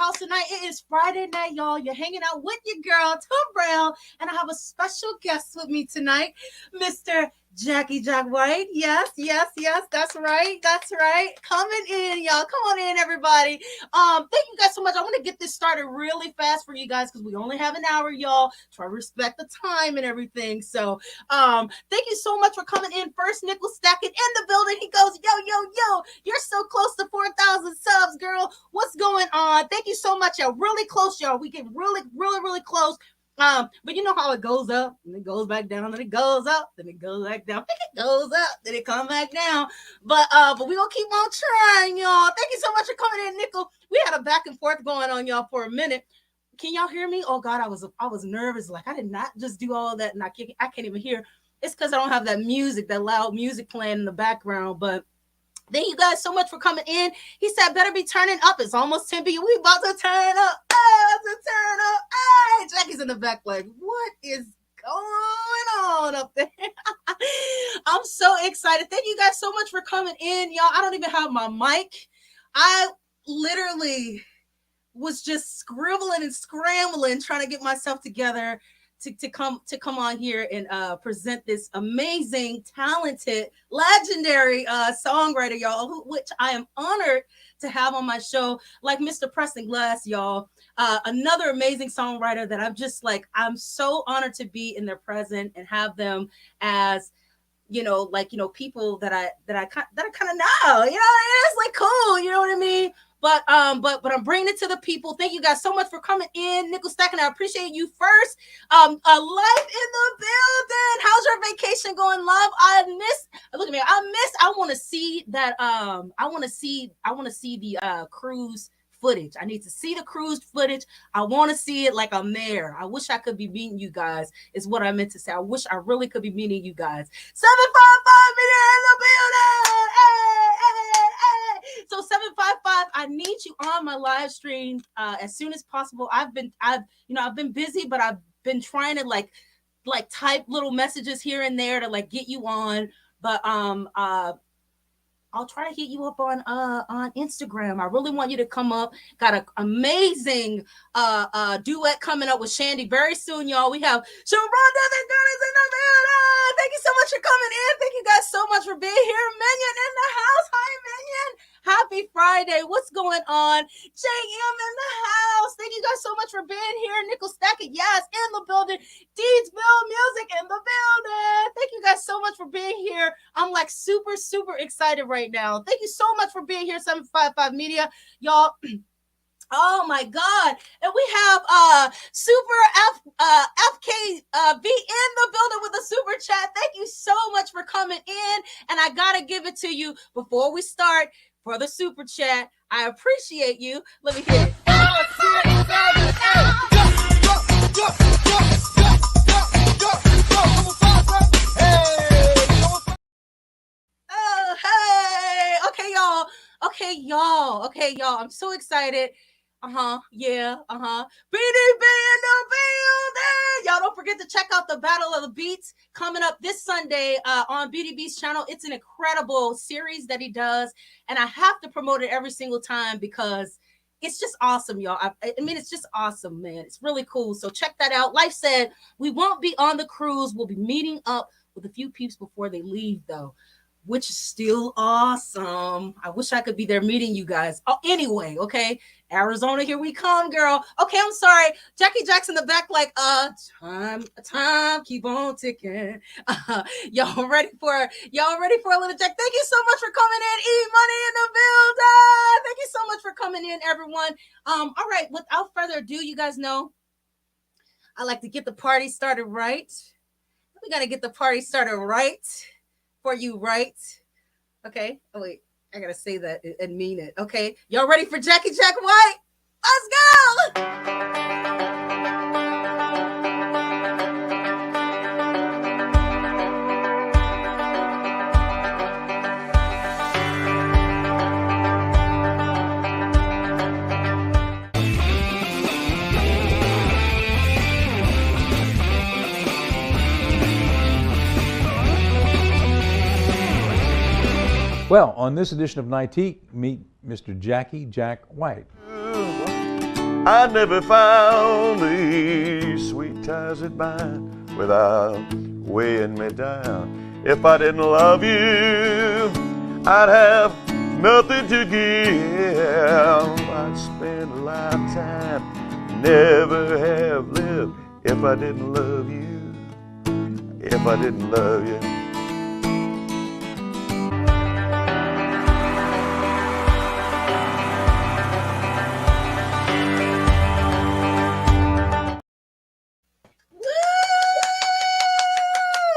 house tonight. It is Friday night, y'all. You're hanging out with your girl, Terrill, and I have a special guest with me tonight, Mr. Jacky Jack White. Yes, that's right. Coming in, y'all. Come on in, everybody. Thank you guys so much. I want to get this started really fast for you guys because we only have an hour, y'all. Try to respect the time and everything. So, thank you so much for coming in. First Nickel Stacking in the building. He goes, yo. You're so close to 4,000 subs, girl. What's going on? Thank you so much, y'all. Really close, y'all. We get really close. But you know how it goes up, and it goes back down, then it goes up, then it goes back down, then it goes up, then it comes back down. But we gonna keep on trying, y'all. Thank you so much for coming in, Nickel. We had a back and forth going on, y'all, for a minute. Can y'all hear me? Oh God, I was nervous. Like I did not just do all of that, and I can't even hear. It's because I don't have that music, that loud music playing in the background. But thank you guys so much for coming in. He said, better be turning up. It's almost 10 p.m. We about to turn up. Hey, Jacky's in the back like, what is going on up there? I'm so excited. Thank you guys so much for coming in, y'all. I don't even have my mic. I literally was just scribbling and scrambling, trying to get myself together to come on here and present this amazing, talented, legendary songwriter, y'all, which I am honored to have on my show, like Mr. Preston Glass, y'all. Another amazing songwriter that I'm so honored to be in their presence and have them as people that I kind of know, it's like cool, you know what I mean? But I'm bringing it to the people. Thank you guys so much for coming in. Nickel Stacking, I appreciate you first. Live in the building. How's your vacation going, love? I want to see that. I want to see the cruise footage. I need to see the cruise footage. I want to see it like I'm there. I wish I could be meeting you guys, is what I meant to say. I wish I really could be meeting you guys. 755 in the building. So 755, I need you on my live stream as soon as possible. I've been busy, but I've been trying to like type little messages here and there to like get you on. But I'll try to hit you up on Instagram. I really want you to come up. Got an amazing duet coming up with Shandy very soon, y'all. We have Sharonda the girl is in the building. Thank you so much for coming in. Thank you guys so much for being here. Minion in the house. Hi, Minion. Happy Friday. What's going on? JM in the house. Thank you guys so much for being here. Nickel Stacking, yes, in the building. Deedsville Music in the building. Thank you guys so much for being here. I'm like super excited right now. Thank you so much for being here, 755 Media. Y'all, oh my God. And we have Super FKV in the building with a super chat. Thank you so much for coming in. And I gotta give it to you before we start for the super chat. I appreciate you. Let me hear it. Oh, hey. Okay, y'all. I'm so excited. Yeah. BDP in the building. Y'all don't forget to check out the Battle of the Beats coming up this Sunday on BDB's channel. It's an incredible series that he does, and I have to promote it every single time because it's just awesome, y'all. I mean, it's just awesome, man. It's really cool. So check that out. Life said we won't be on the cruise. We'll be meeting up with a few peeps before they leave, though, which is still awesome. I wish I could be there meeting you guys. Oh, anyway, okay. Arizona, here we come, girl. Okay, I'm sorry. Jackie Jack's in the back like, time, keep on ticking. Y'all ready for a little Jack? Thank you so much for coming in. E-Money in the building. Thank you so much for coming in, everyone. All right, without further ado, you guys know I like to get the party started right. We got to get the party started right. For you, right? Okay. Oh wait, I gotta say that and mean it. Okay, y'all ready for Jacky Jack White? Let's go! Well, on this edition of Night Tea, meet Mr. Jacky Jack White. I never found these sweet ties that bind without weighing me down. If I didn't love you, I'd have nothing to give. I'd spend a lifetime, never have lived if I didn't love you, if I didn't love you.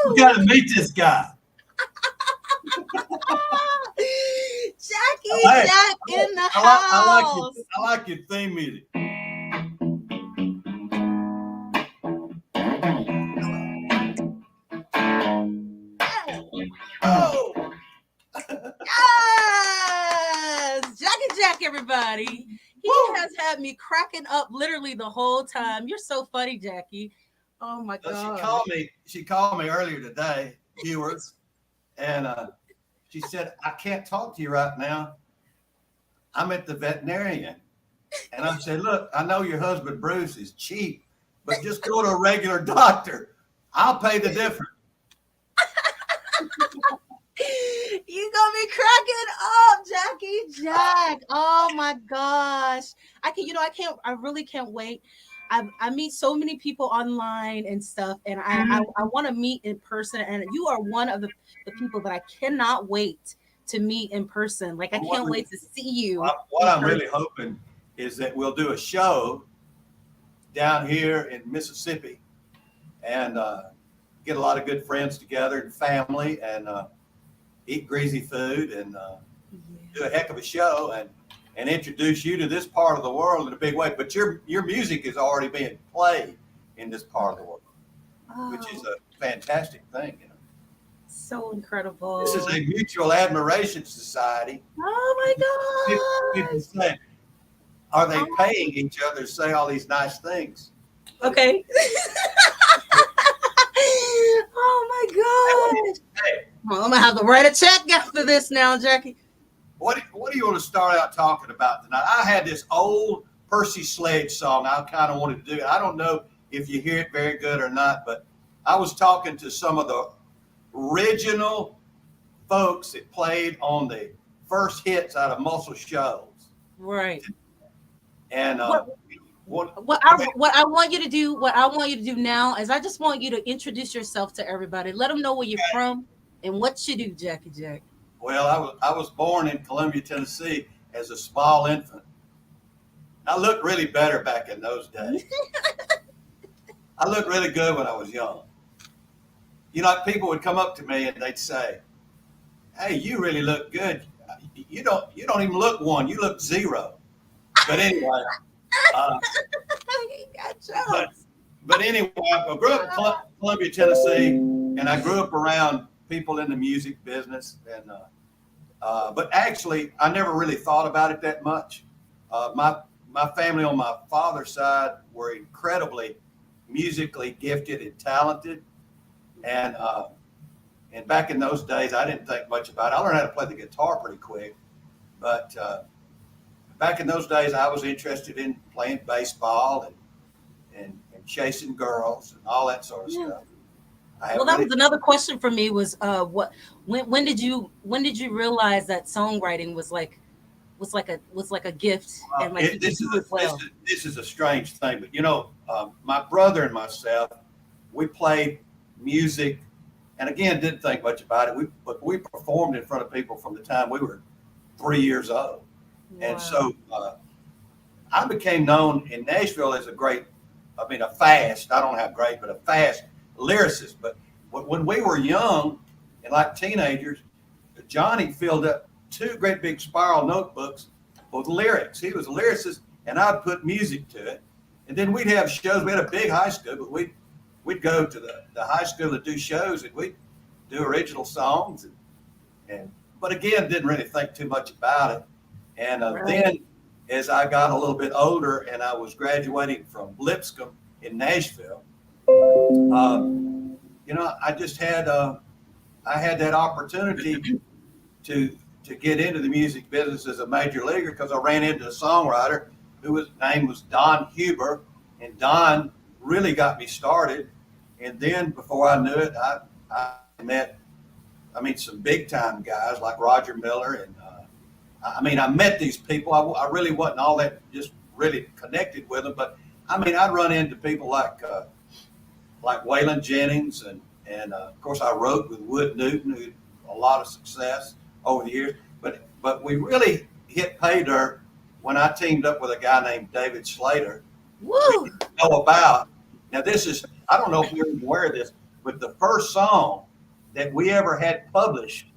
You gotta meet this guy. Jacky Jack in the house. I like your theme music. Oh. Yes, Jacky Jack, everybody. He has had me cracking up literally the whole time. You're so funny, Jacky. Oh my God. She called me earlier today, viewers, and she said, I can't talk to you right now. I'm at the veterinarian. And I said, look, I know your husband Bruce is cheap, but just go to a regular doctor. I'll pay the difference. You got me cracking up, Jacky Jack. Oh my gosh. I really can't wait. I meet so many people online and stuff, and I want to meet in person. And you are one of the people that I cannot wait to meet in person. Like, I can't wait to see you. What I'm really hoping is that we'll do a show down here in Mississippi and get a lot of good friends together and family and eat greasy food and do a heck of a show and introduce you to this part of the world in a big way. But your music is already being played in this part of the world, which is a fantastic thing. You know, so incredible. This is a mutual admiration society. Oh my God! People say, are they paying each other to say all these nice things? Okay. Oh my God! Hey, well, I'm gonna have to write a check after this now, Jacky. What do you want to start out talking about tonight? I had this old Percy Sledge song I kind of wanted to do. I don't know if you hear it very good or not, but I was talking to some of the original folks that played on the first hits out of Muscle Shoals. Right. And what I want you to do now is I just want you to introduce yourself to everybody. Let them know where you're from and what you do, Jacky Jack. Well, I was born in Columbia, Tennessee as a small infant. I looked really better back in those days. I looked really good when I was young. You know, people would come up to me and they'd say, "Hey, you really look good. You don't even look one. You look zero." But anyway, but anyway, I grew up in Columbia, Tennessee, and I grew up around people in the music business, and but actually, I never really thought about it that much. My family on my father's side were incredibly musically gifted and talented, and back in those days, I didn't think much about it. I learned how to play the guitar pretty quick, but back in those days, I was interested in playing baseball and chasing girls and all that sort of stuff. Well, that was another question for me. Was when did you realize that songwriting was like a gift and like this is a strange thing, but you know, my brother and myself, we played music, and again, didn't think much about it. We performed in front of people from the time we were 3 years old, and so I became known in Nashville as a fast. I don't have great, but a fast lyricist. But when we were young and like teenagers, Johnny filled up 2 great big spiral notebooks with lyrics. He was a lyricist, and I'd put music to it. And then we'd have shows. We had a big high school, but we'd go to the high school to do shows, and we'd do original songs. But again, didn't really think too much about it. And then as I got a little bit older and I was graduating from Lipscomb in Nashville, you know, I just had that opportunity to get into the music business as a major leaguer because I ran into a songwriter. whose name was Don Huber, and Don really got me started. And then before I knew it, I met, some big time guys like Roger Miller, and I met these people. I really wasn't all that just really connected with them, but I'd run into people like Waylon Jennings, and of course I wrote with Wood Newton, who had a lot of success over the years. But we really hit pay dirt when I teamed up with a guy named David Slater. Woo! Know about now. This is, I don't know if you're aware of this, but the first song that we ever had published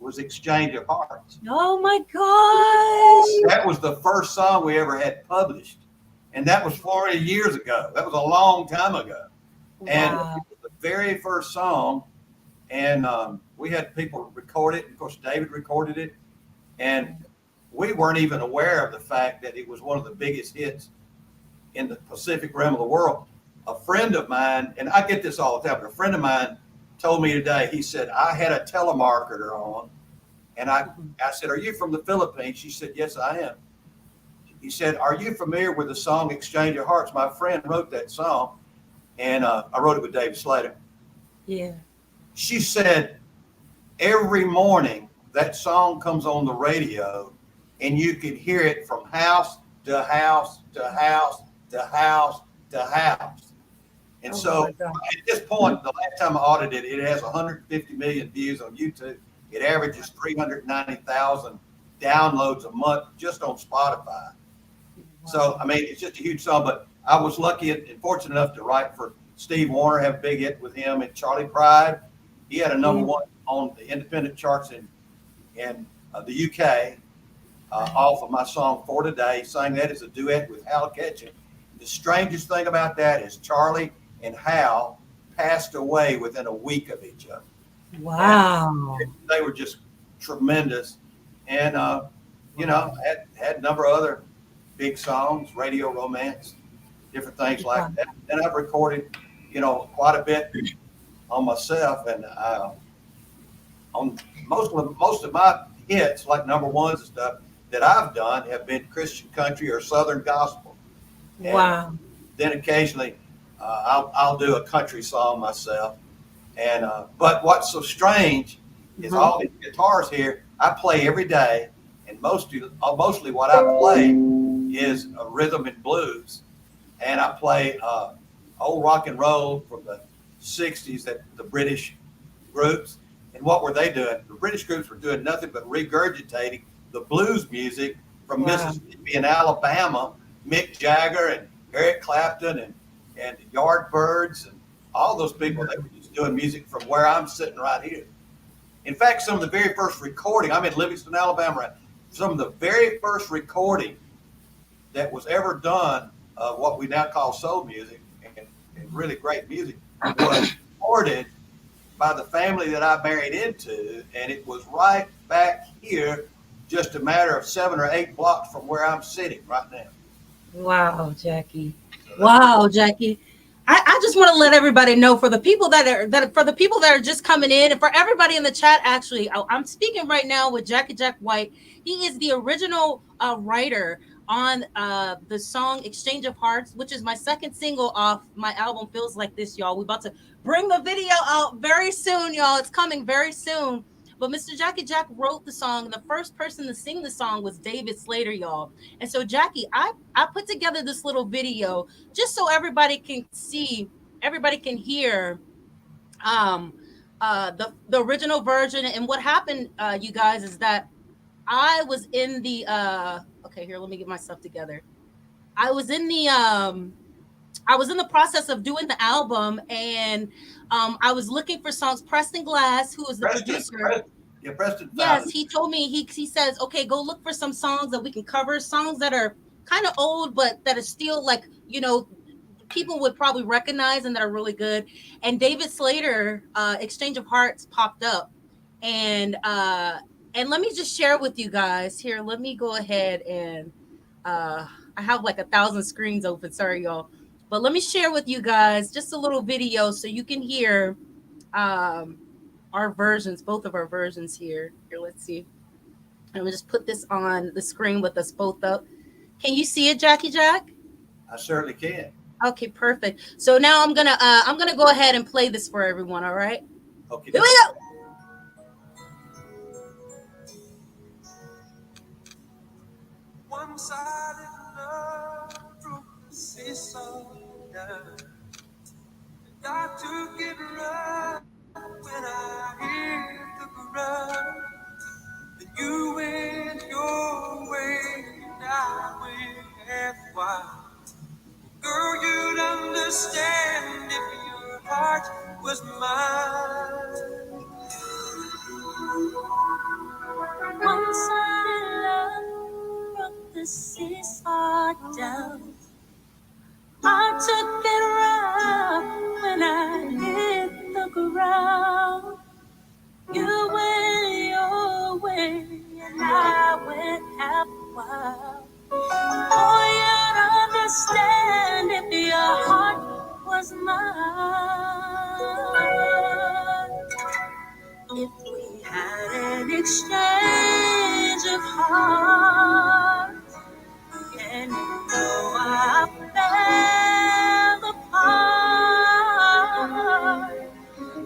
was Exchange of Hearts. Oh my gosh! That was the first song we ever had published, and that was 40 years ago. That was a long time ago. And Wow. it was the very first song, and we had people record it. Of course, David recorded it, and we weren't even aware of the fact that it was one of the biggest hits in the Pacific rim of the world. A friend of mine, and I get this all the time, but a friend of mine told me today, he said, I had a telemarketer on, and I said, are you from the Philippines? She said, yes, I am. He said, are you familiar with the song Exchange of Hearts? My friend wrote that song, and I wrote it with David Slater. Yeah. She said, every morning that song comes on the radio, and you could hear it from house to house to house to house to house. And so at this point, the last time I audited it, it has 150 million views on YouTube. It averages 390,000 downloads a month just on Spotify. Wow. So, it's just a huge song, but I was lucky and fortunate enough to write for Steve Wariner, have a big hit with him, and Charlie Pride. He had a number one on the independent charts in the UK off of my song For Today. Sang that as a duet with Hal Ketchum. The strangest thing about that is Charlie and Hal passed away within a week of each other. Wow. And they were just tremendous. And, had a number of other big songs, Radio Romance, different things like that. And I've recorded, quite a bit on myself. And on most of my hits, like number ones and stuff, that I've done have been Christian country or Southern gospel. And wow. then occasionally I'll do a country song myself. And but what's so strange is all these guitars here I play every day, and mostly what I play is rhythm and blues, and I play old rock and roll from the 60s, that the British groups. And what were they doing? The British groups were doing nothing but regurgitating the blues music from Mississippi and Alabama, Mick Jagger and Eric Clapton and Yardbirds and all those people. They were just doing music from where I'm sitting right here. In fact, some of the very first recording, I'm in Livingston, Alabama, some of the very first recording that was ever done of what we now call soul music and really great music was recorded by the family that I married into, and it was right back here, just a matter of 7 or 8 blocks from where I'm sitting right now. Wow, Jacky. Wow, Jacky. I just want to let everybody know, for the people that are just coming in, and for everybody in the chat, actually, I'm speaking right now with Jacky Jack White. He is the original writer on the song Exchange of Hearts, which is my second single off my album Feels Like This, y'all. We're about to bring the video out very soon, y'all. It's coming very soon. But Mr. Jacky Jack wrote the song, and the first person to sing the song was David Slater, y'all. And so, Jacky, I put together this little video just so everybody can see, everybody can hear the original version. And what happened, you guys, is that I was in the okay, here, let me get myself together. I was in the process of doing the album, and I was looking for songs. Preston Glass, who was the producer. Preston. Yes, he told me, he says, okay, go look for some songs that we can cover, songs that are kind of old, but that are still like, people would probably recognize and that are really good. And David Slater, Exchange of Hearts popped up. And let me just share with you guys here. Let me go ahead and I have like 1,000 screens open. Sorry, y'all. But let me share with you guys just a little video so you can hear our versions, both of our versions here. Here, let's see. I'm gonna just put this on the screen with us both up. Can you see it, Jacky Jack? I certainly can. Okay, perfect. So now I'm gonna go ahead and play this for everyone. All right. Okay. Here we go. One-sided love broke the seesaw down. Got to get rough when I hit the ground. Then you went your way and I went half wild. Girl, you'd understand if your heart was mine. One-sided love broke the seesaw down. I took it rough when I hit the ground. You went your way and I went half wild. Oh, you'd understand if your heart was mine. If we had an exchange of hearts, and you know I fell apart,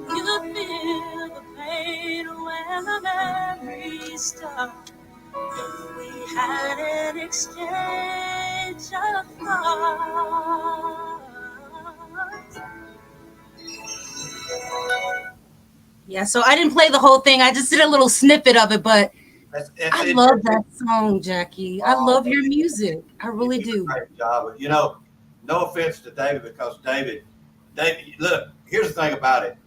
you feel the pain when the memories start. If we had an exchange of thoughts. Yeah. So I didn't play the whole thing. I just did a little snippet of it, but I love that song, Jacky. I love your music. I really do. Great job. You know, no offense to David, because David, look, here's the thing about it.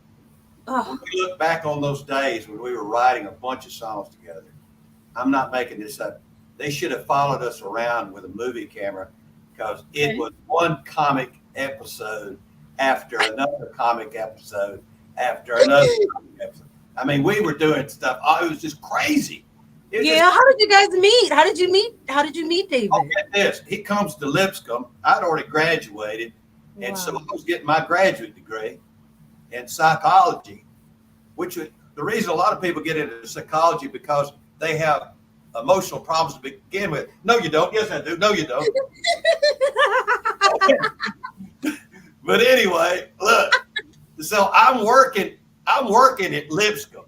Oh. When we look back on those days when we were writing a bunch of songs together, I'm not making this up. They should have followed us around with a movie camera, because it was one comic episode after another comic episode after another comic episode. I mean, we were doing stuff. Oh, it was just crazy. Yeah. How did you guys meet? How did you meet David? Oh, get this. He comes to Lipscomb. I'd already graduated. Wow. And so I was getting my graduate degree in psychology, which was the reason a lot of people get into psychology, because they have emotional problems to begin with. No, you don't. Yes, I do. No, you don't. But anyway, look. So I'm working at Lipscomb.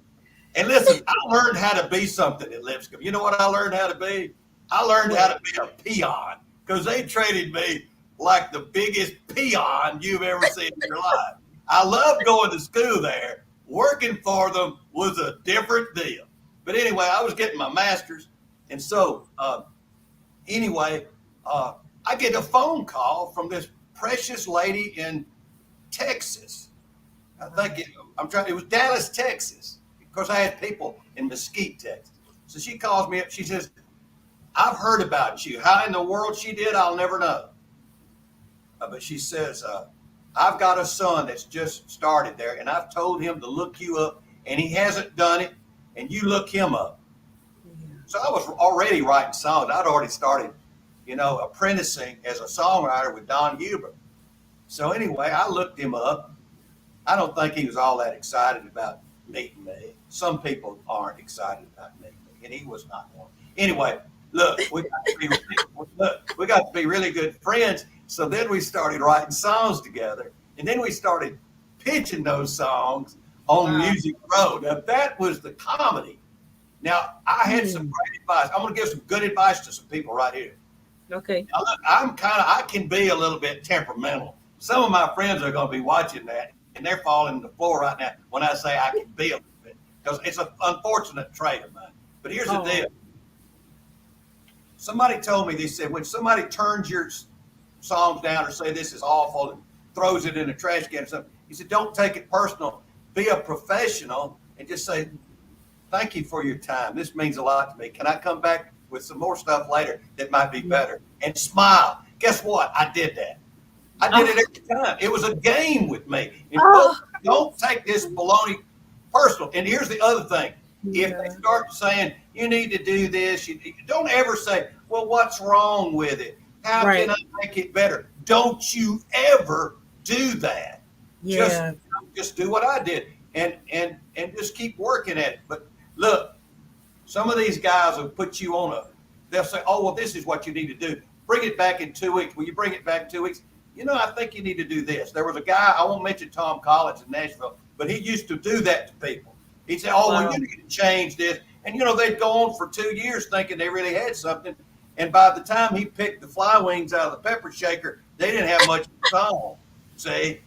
And listen, I learned how to be something at Lipscomb. You know what I learned how to be? I learned how to be a peon, because they treated me like the biggest peon you've ever seen in your life. I loved going to school there. Working for them was a different deal. But anyway, I was getting my master's. And so anyway, I get a phone call from this precious lady in Texas. I think it was Dallas, Texas. Of course, I had people in Mesquite, Texas. So she calls me up. She says, I've heard about you. How in the world she did, I'll never know. But she says, I've got a son that's just started there, and I've told him to look you up, and he hasn't done it, and you look him up. Yeah. So I was already writing songs. I'd already started, apprenticing as a songwriter with Don Huber. So anyway, I looked him up. I don't think he was all that excited about meeting me. Some people aren't excited about meeting me, and he was not one. Anyway, look, we got to be really good friends. So then we started writing songs together, and then we started pitching those songs on Music Row. Now that was the comedy. Now I had some great advice. I'm going to give some good advice to some people right here. Okay. Now, look, I can be a little bit temperamental. Some of my friends are going to be watching that, and they're falling to the floor right now when I say I can be a little bit, because it's an unfortunate trait of mine. But here's the deal. Somebody told me, they said, when somebody turns your songs down or say this is awful and throws it in a trash can or something, he said, don't take it personal. Be a professional and just say, thank you for your time. This means a lot to me. Can I come back with some more stuff later that might be better? And smile. Guess what? I did that. I did it every time. It was a game with me. Don't take this baloney personal. And here's the other thing. If they start saying, you need to do this, you don't ever say, well, what's wrong with it? How can I make it better? Don't you ever do that. Yeah. Just do what I did and just keep working at it. But look, some of these guys will put you on they'll say, oh, well, this is what you need to do. bring it back in 2 weeks. Will you bring it back 2 weeks? You know, I think you need to do this. There was a guy, I won't mention Tom Collins in Nashville, but he used to do that to people. He'd say, oh, well, you need to change this. And, you know, they'd go on for 2 years thinking they really had something. And by the time he picked the fly wings out of the pepper shaker, they didn't have much of a song. See?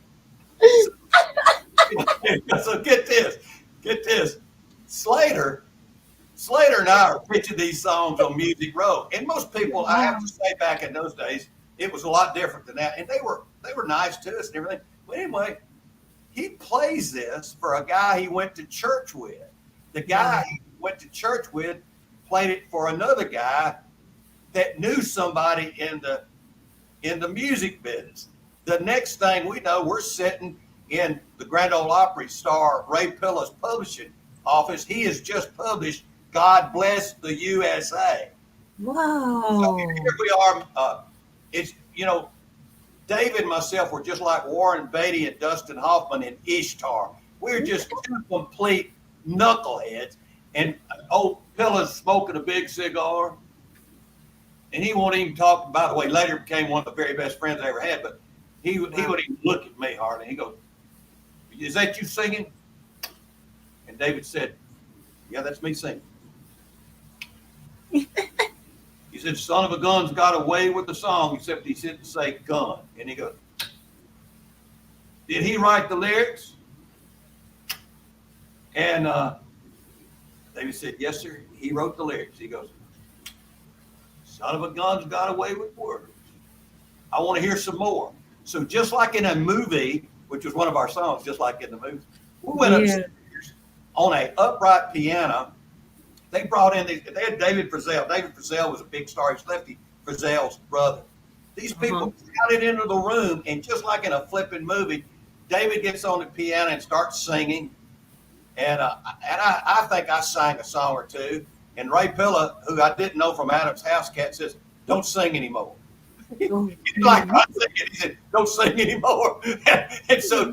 So get this. Slater and I are pitching these songs on Music Row. And most people, I have to say, back in those days, it was a lot different than that. And they were nice to us and everything. But anyway, he plays this for a guy he went to church with. The guy he went to church with played it for another guy that knew somebody in the music business. The next thing we know, we're sitting in the Grand Ole Opry star Ray Pilla's publishing office. He has just published God Bless the USA. Wow. So here we are. It's, you know, David and myself were just like Warren Beatty and Dustin Hoffman in Ishtar. We're just two complete knuckleheads. And old Pilla's smoking a big cigar. And he won't even talk, by the way, later became one of the very best friends I ever had, but he would even look at me hardly. He goes, is that you singing? And David said, yeah, that's me singing. He said, son of a gun's got away with the song, except he didn't say gun. And he goes, did he write the lyrics? And David said, yes, sir. He wrote the lyrics. He goes, son of a gun's got away with words. I want to hear some more. So just like in a movie, which was one of our songs, just like in the movie, we went upstairs on an upright piano. They brought in, they had David Frizzell. David Frizzell was a big star. He's Lefty Frizzell's brother. These people crowded into the room, and just like in a flipping movie, David gets on the piano and starts singing. And I think I sang a song or two. And Ray Pilla, who I didn't know from Adam's House Cat, says, don't sing anymore. He's like, I'm singing. He said, don't sing anymore. And so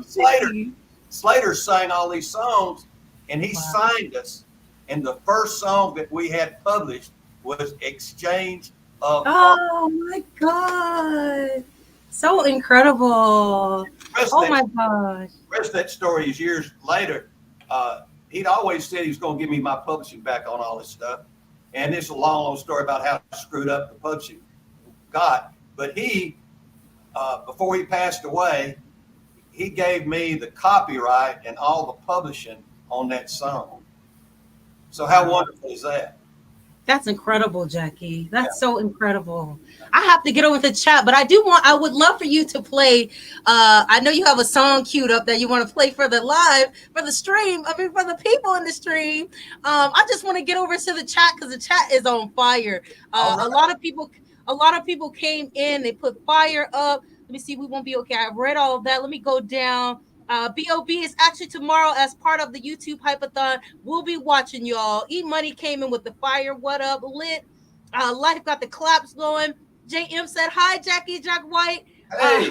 Slater sang all these songs, and he signed us. And the first song that we had published was Exchange of Oh my God. So incredible. Oh my gosh. The rest of that story is years later. He'd always said he was going to give me my publishing back on all this stuff. And it's a long story about how screwed up the publishing got. But he, before he passed away, he gave me the copyright and all the publishing on that song. So how wonderful is that? That's incredible, Jackie. That's so incredible. I have to get over the chat, but I would love for you to play. I know you have a song queued up that you want to play for the live, for the stream, for the people in the stream. I just want to get over to the chat because the chat is on fire. A lot of people came in, they put fire up. Let me see, we won't be okay. I've read all of that. Let me go down. B.O.B. is actually tomorrow as part of the YouTube Hypathon. We'll be watching y'all. E-Money came in with the fire. What up? Lit. Life got the claps going. JM said, hi, Jacky Jack White. Hey.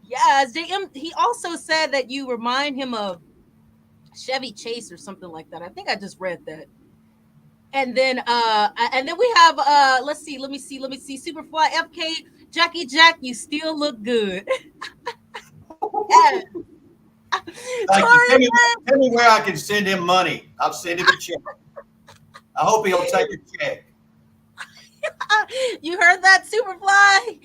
Yes, JM, he also said that you remind him of Chevy Chase or something like that. I think I just read that. And then we have let me see. Superfly FK, Jacky Jack, you still look good. Yes. Tell me where I can send him money. I'll send him a check. I hope he'll take a check. You heard that, Superfly?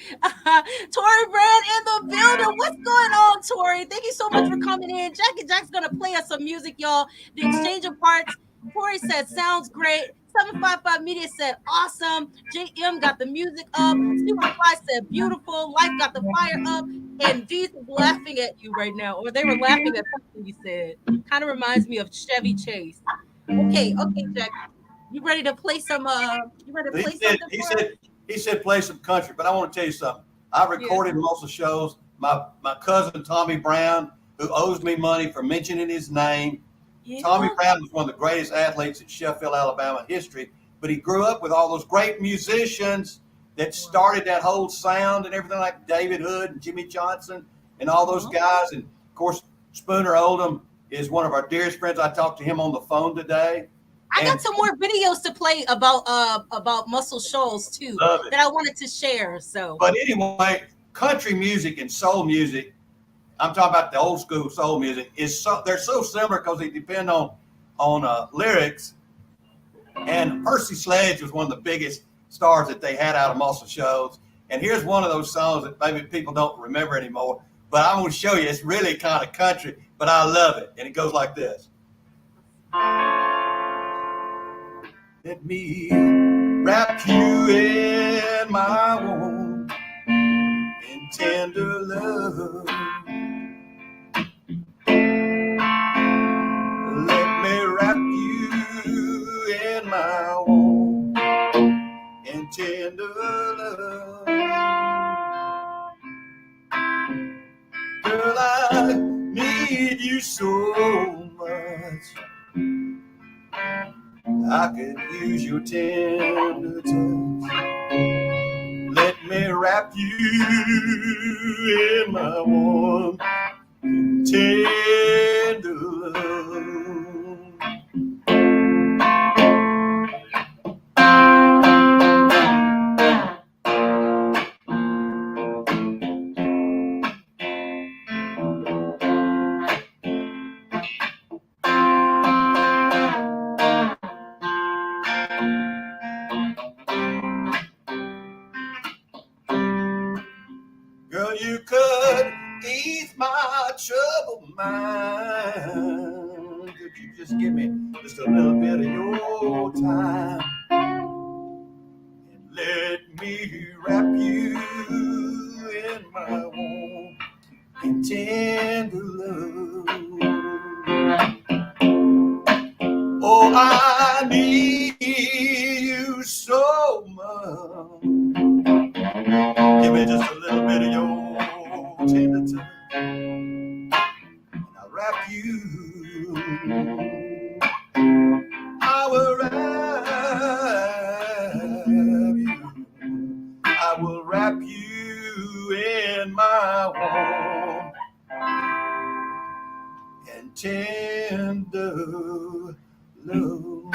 Tori Brand in the building. What's going on, Tori? Thank you so much for coming in. Jacky Jack's gonna play us some music, y'all. The exchange of parts. Tori said, sounds great. 755 Media said, awesome. JM got the music up. Superfly said, beautiful. Life got the fire up. And D's laughing at you right now. Or they were laughing at something you said. Kind of reminds me of Chevy Chase. Okay, Jack. You ready to play some He said play some country, but I want to tell you something. I recorded most of the shows. My cousin Tommy Brown, who owes me money for mentioning his name. Yeah. Tommy Brown was one of the greatest athletes in Sheffield, Alabama history, but he grew up with all those great musicians that started that whole sound and everything, like David Hood and Jimmy Johnson and all those guys. And of course, Spooner Oldham is one of our dearest friends. I talked to him on the phone today. I got some more videos to play about Muscle Shoals too that I wanted to share. So, but anyway, country music and soul music, I'm talking about the old school soul music, they're so similar because they depend on lyrics. And Percy Sledge was one of the biggest stars that they had out of Muscle Shoals. And here's one of those songs that maybe people don't remember anymore, but I'm going to show you. It's really kind of country, but I love it. And it goes like this. Let me wrap you in my warm and tender love. Let me wrap you in my warm and tender love. Girl, I need you so much. I could use your tender touch. Let me wrap you in my warm and tender love. Girl, you could ease my troubled mind. Could you just give me just a little bit of your time and let me wrap you in my warm and tender love? Oh, I need you so much. Give me just a little bit of your tender touch, and I'll wrap you. I will wrap you. I will wrap you in my warm and tender love.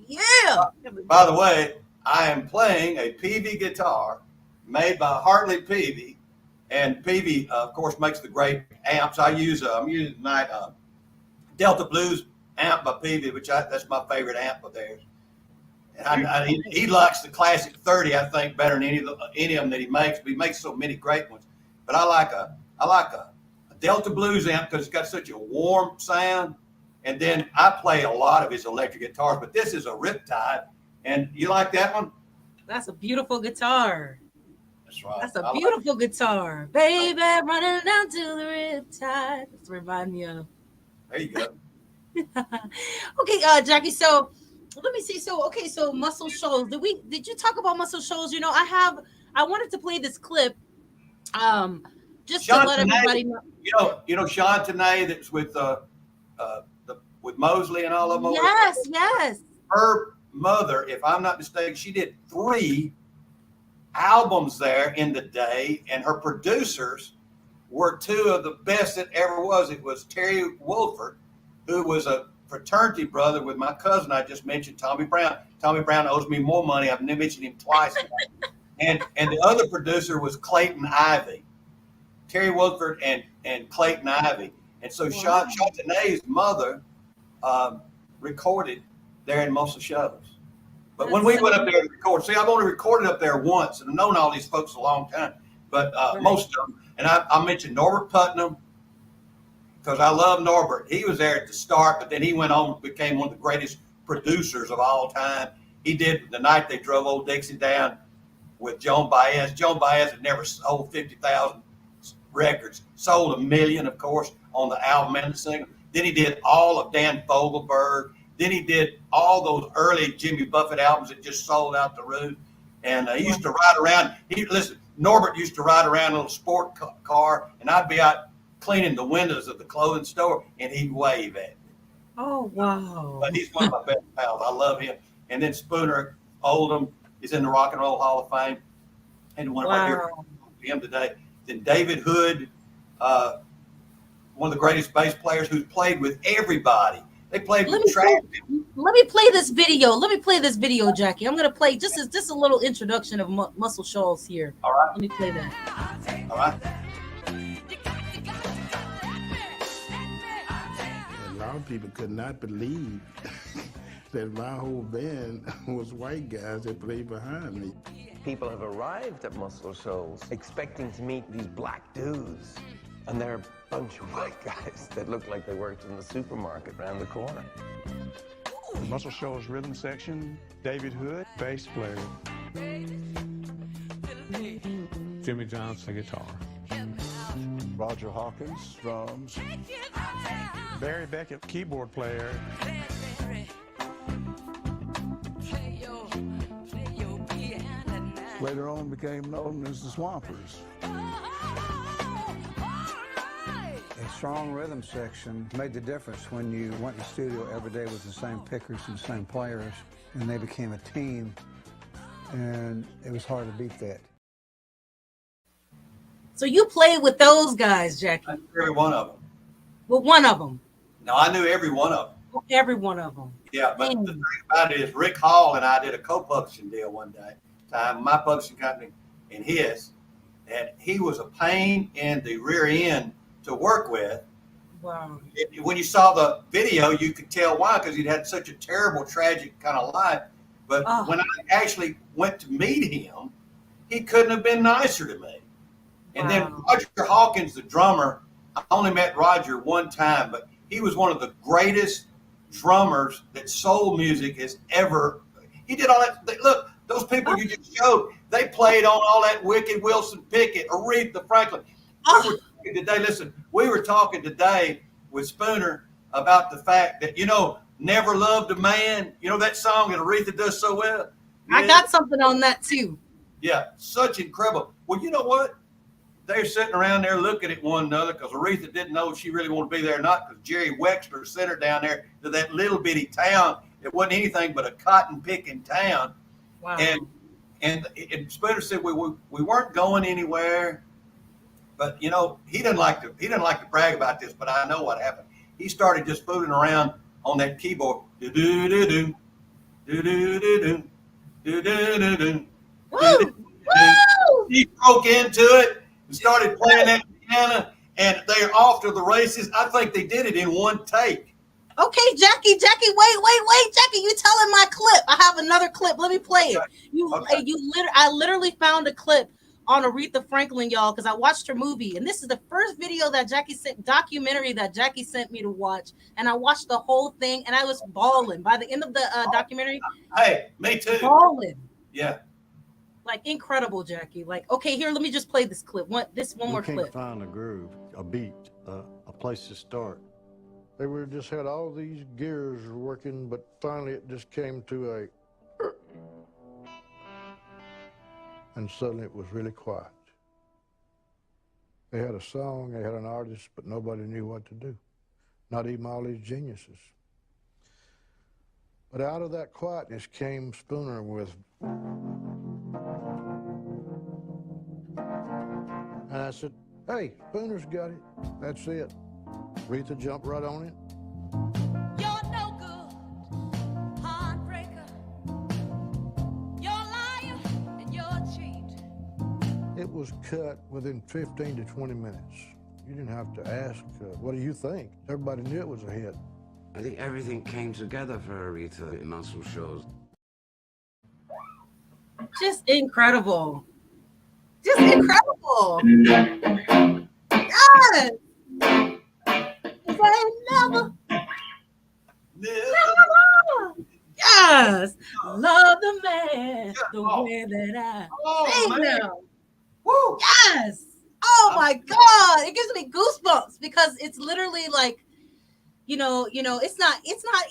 yeah. By the way, I am playing a Peavey guitar made by Hartley Peavey, and Peavey, of course, makes the great amps. I'm using tonight Delta Blues amp by Peavey, that's my favorite amp of theirs. And he likes the classic 30, I think, better than any of them that he makes. But he makes so many great ones. But I like a Delta Blues amp because it's got such a warm sound. And then I play a lot of his electric guitars, but this is a Riptide. And you like that one? That's a beautiful guitar. That's right. That's a beautiful guitar. Baby, running down to the Riptide. That's remind me of. There you go. Okay, Jackie, so let me see. So Muscle Shoals. Did you talk about Muscle Shoals? You know, I wanted to play this clip just Sean to let everybody know. You know Sean Tenay that's with with Mosley and all of them. Yes. Her mother, if I'm not mistaken, she did 3 albums there in the day, and her producers were 2 of the best that ever was. It was Terry Wolford, who was a fraternity brother with my cousin I just mentioned, Tommy Brown. Tommy Brown owes me more money. I've mentioned him twice. and the other producer was Clayton Ivey. Terry Wolford and Clayton Ivey. And so wow. Sean Tenay's mother recorded there in Muscle Shoals. But when we went up there to record, see, I've only recorded up there once, and I've known all these folks a long time, but most of them. And I mentioned Norbert Putnam, because I love Norbert. He was there at the start, but then he went on and became one of the greatest producers of all time. He did The Night They Drove Old Dixie Down with Joan Baez. Joan Baez had never sold 50,000 records, sold 1 million, of course, on the album and the single. Then he did all of Dan Fogelberg. Then he did all those early Jimmy Buffett albums that just sold out the roof. And he used to ride around. Norbert used to ride around in a little sport car, and I'd be out cleaning the windows of the clothing store, and he'd wave at me. Oh, wow. But he's one of my best pals. I love him. And then Spooner Oldham, is in the Rock and Roll Hall of Fame. And one of our dear friends him today. Then David Hood, one of the greatest bass players who's played with everybody. They played with Let me play this video. Let me play this video, Jackie. I'm gonna play just a little introduction of Muscle Shoals here. All right. Let me play that. All right. A lot of people could not believe that my whole band was white guys that played behind me. People have arrived at Muscle Shoals expecting to meet these black dudes, and they're a bunch of white guys that look like they worked in the supermarket around the corner. The Muscle Shoals rhythm section, David Hood, bass player. Jimmy Johnson, guitar. Roger Hawkins, drums. Barry Beckett, keyboard player. Later on became known as the Swampers. A strong rhythm section made the difference when you went to the studio every day with the same pickers and the same players, and they became a team, and it was hard to beat that. So you played with those guys, Jackie? I knew every one of them. With one of them? No, I knew every one of them. Every one of them. Yeah, but the thing about it is Rick Hall and I did a co-publishing deal one time, my publishing company and his, and he was a pain in the rear end to work with. Wow. When you saw the video, you could tell why, because he'd had such a terrible, tragic kind of life. But when I actually went to meet him, he couldn't have been nicer to me. And then Roger Hawkins, the drummer, I only met Roger one time, but he was one of the greatest drummers that soul music has ever. He did all that. Look, those people you just showed, they played on all that Wicked Wilson Pickett, Aretha Franklin. We were talking today with Spooner about the fact that, Never Loved a Man. You know that song that Aretha does so well? Yeah. I got something on that too. Yeah, such incredible. Well, you know what? They're sitting around there looking at one another because Aretha didn't know if she really wanted to be there or not, because Jerry Wexler sent her down there to that little bitty town. It wasn't anything but a cotton picking town. Wow. And Spooner said we weren't going anywhere, but he didn't like to brag about this, but I know what happened. He started just fooling around on that keyboard. Do do do do do do do do do do do. He broke into it and started playing that piano, and they're off to the races. I think they did it in one take. Okay, Jackie, wait, Jackie, you telling my clip. I have another clip. Let me play it. I literally found a clip on Aretha Franklin, y'all, because I watched her movie, and this is the first video that documentary that Jackie sent me to watch, and I watched the whole thing, and I was bawling by the end of the documentary. Hey, me too. Bawling. Yeah. Like, incredible, Jackie. Like, okay, here, let me just play this clip. One more clip. We can't find a groove, a beat, a place to start. They just had all these gears working, but finally it just came to and suddenly it was really quiet. They had a song, they had an artist, but nobody knew what to do. Not even all these geniuses. But out of that quietness came Spooner with. And I said, hey, Spooner's got it. That's it. Aretha jumped right on it. You're no good, heartbreaker. You're a liar and you're a cheat. It was cut within 15 to 20 minutes. You didn't have to ask, what do you think? Everybody knew it was a hit. I think everything came together for Aretha in Muscle Shoals. Just incredible. Just incredible. Yes. Never. Yes. Love the man the way that I sing now. Woo. Yes. Oh my God. It gives me goosebumps because it's literally like, it's not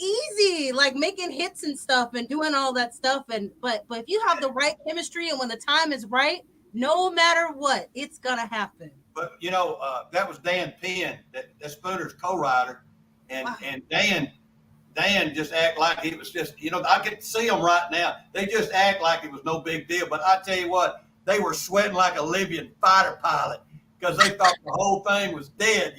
easy, like making hits and stuff and doing all that stuff. But if you have the right chemistry and when the time is right, no matter what, it's gonna happen. But that was Dan Penn, that Spooner's co-writer, and Dan Dan just act like it was just, I can see them right now. They just act like it was no big deal. But I tell you what, they were sweating like a Libyan fighter pilot because they thought the whole thing was dead,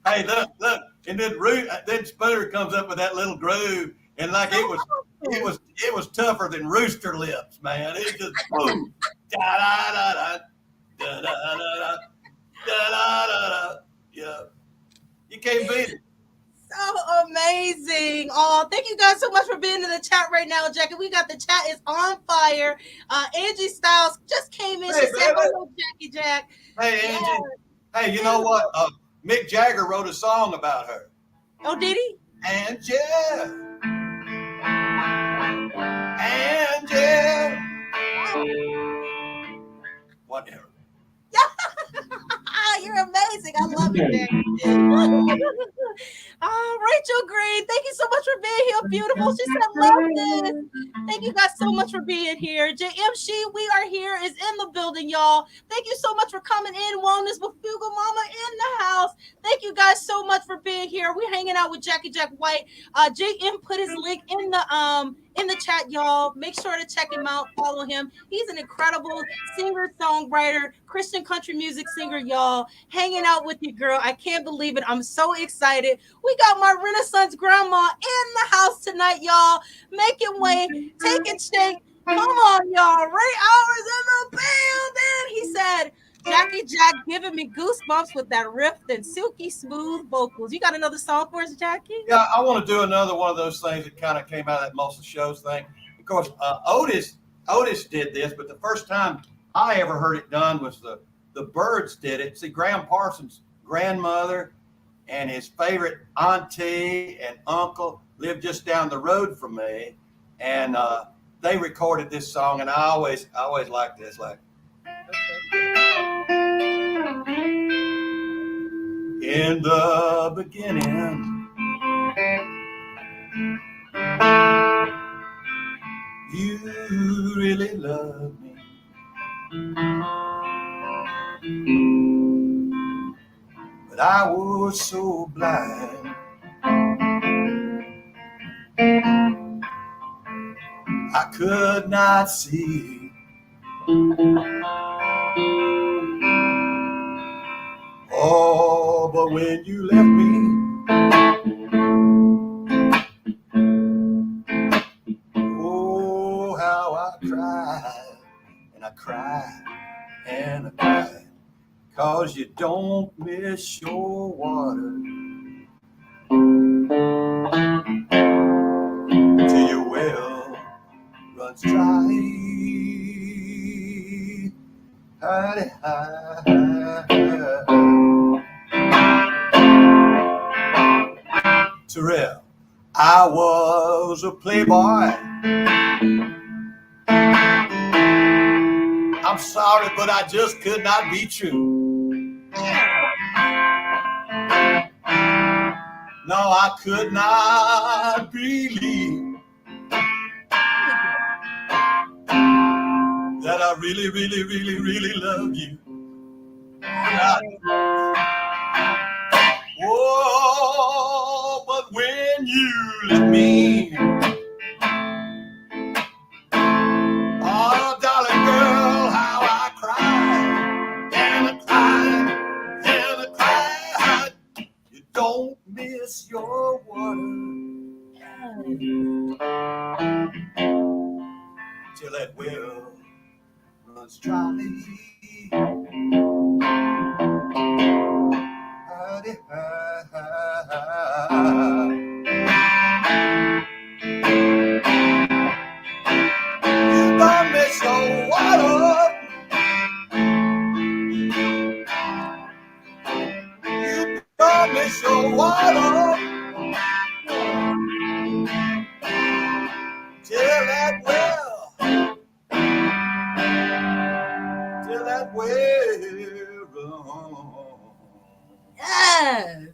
Hey, look, and then Spooner comes up with that little groove, and like it was tougher than Rooster Lips, man. It just boom, da da da da da da da da da da. Yeah, you can't beat it. So amazing. Oh, thank you guys so much for being in the chat right now, Jackie. We got the chat is on fire. Angie Styles just came in. She said, hello, Jackie Jack. Hey, Angie. Yeah. Hey, you know what? Mick Jagger wrote a song about her. Oh, did he? Angie. Whatever. You're amazing. I love it, Jackie. Rachel Green, thank you so much for being here. Beautiful. She said, love this. Thank you guys so much for being here. JMC, we are here, is in the building, y'all. Thank you so much for coming in. Wellness with Fugal Mama in the house. Thank you guys so much for being here. We're hanging out with Jacky Jack White. JM put his link in the chat, y'all. Make sure to check him out. Follow him. He's an incredible singer, songwriter, Christian country music singer, y'all. Hanging out with you, girl. I can't believe it. I'm so excited. We got my Renaissance grandma in the house tonight, y'all. Making way. Take it, shake. Come on, y'all. Ray Hours in the building. He said, Jacky Jack giving me goosebumps with that riff and silky smooth vocals. You got another song for us, Jackie? Yeah, I want to do another one of those things that kind of came out of that Most of the Shows thing. Of course, Otis did this, but the first time I ever heard it done was the Byrds did it. See, Graham Parsons' grandmother and his favorite auntie and uncle lived just down the road from me, and they recorded this song, and I always liked this, like. In the beginning, you really loved me. But I was so blind. I could not see. Oh, but when you left me, oh, how I cried, and I cried, and I cried, 'cause you don't miss your water till your well runs dry. Terrill, I was a playboy. I'm sorry, but I just could not be true. No, I could not believe that I really, really, really, really love you. Oh, but when you left me, oh, darling girl, how I cried, and I cried, and I cried. You don't miss your water till that well runs dry. You don't miss your water. You don't miss your water till that well, till that well runs. Yes.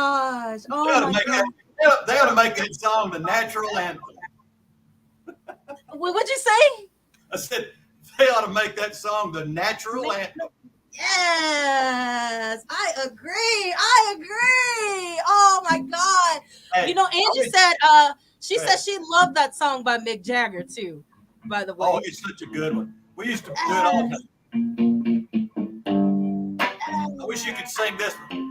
gosh. They Oh ought to my make god. they ought to make that song the national anthem. What'd you say? I said they ought to make that song the natural anthem. Yes, I agree. I agree. Oh my God. Hey, You know, Angie said she said she loved that song by Mick Jagger too, by the way. Oh, it's such a good one. We used to do it all the time. I wish you could sing this one.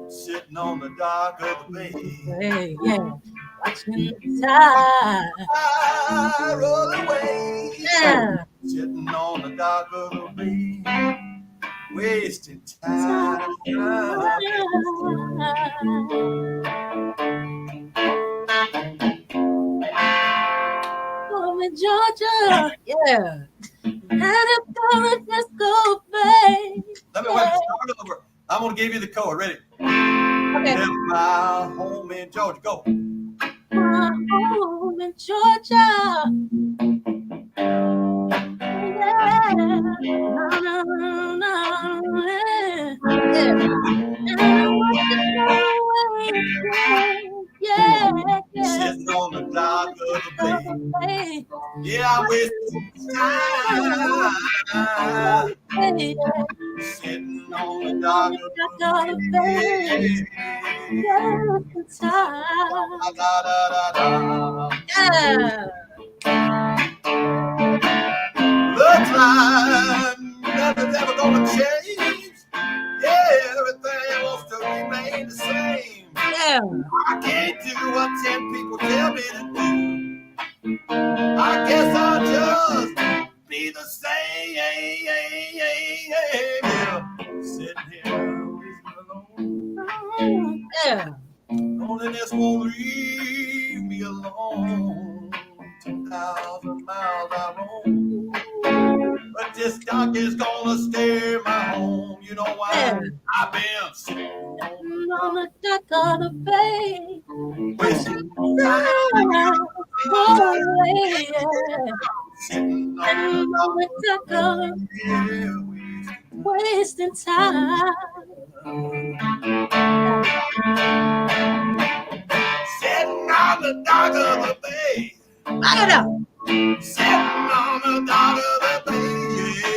Sitting on the dock of the bay. Hey, yeah. Watching the tide. I roll away. Yeah. Sitting on the dock of the bay. Wasting time. Oh, in Georgia. Yeah. And it's going to go, babe. Let me start over. I'm going to give you the chord. Ready? Okay. Left my home in Georgia. Go. My home in Georgia. Yeah. No, no, no, yeah. And I want to go away. Yeah, yeah. Sitting on the dock of the bay. Yeah, I wasted time. Sitting on the dock of the bay. Yeah. Looks like nothing's ever gonna change. Yeah, everything wants to remain the same. Yeah. I can't do what 10 people tell me to do. I guess I'll just be the same. Yeah. Sitting here alone. Yeah. Loneliness won't leave me alone. 2,000 miles I roam. But this dock is gonna stay my home. You know why? Yeah. I've been sitting On the dock of the bay. wasting Sitting on the dock of the bay. Wasting time. Sitting on the dock of the bay. I don't know. Sitting on the dock of the bay.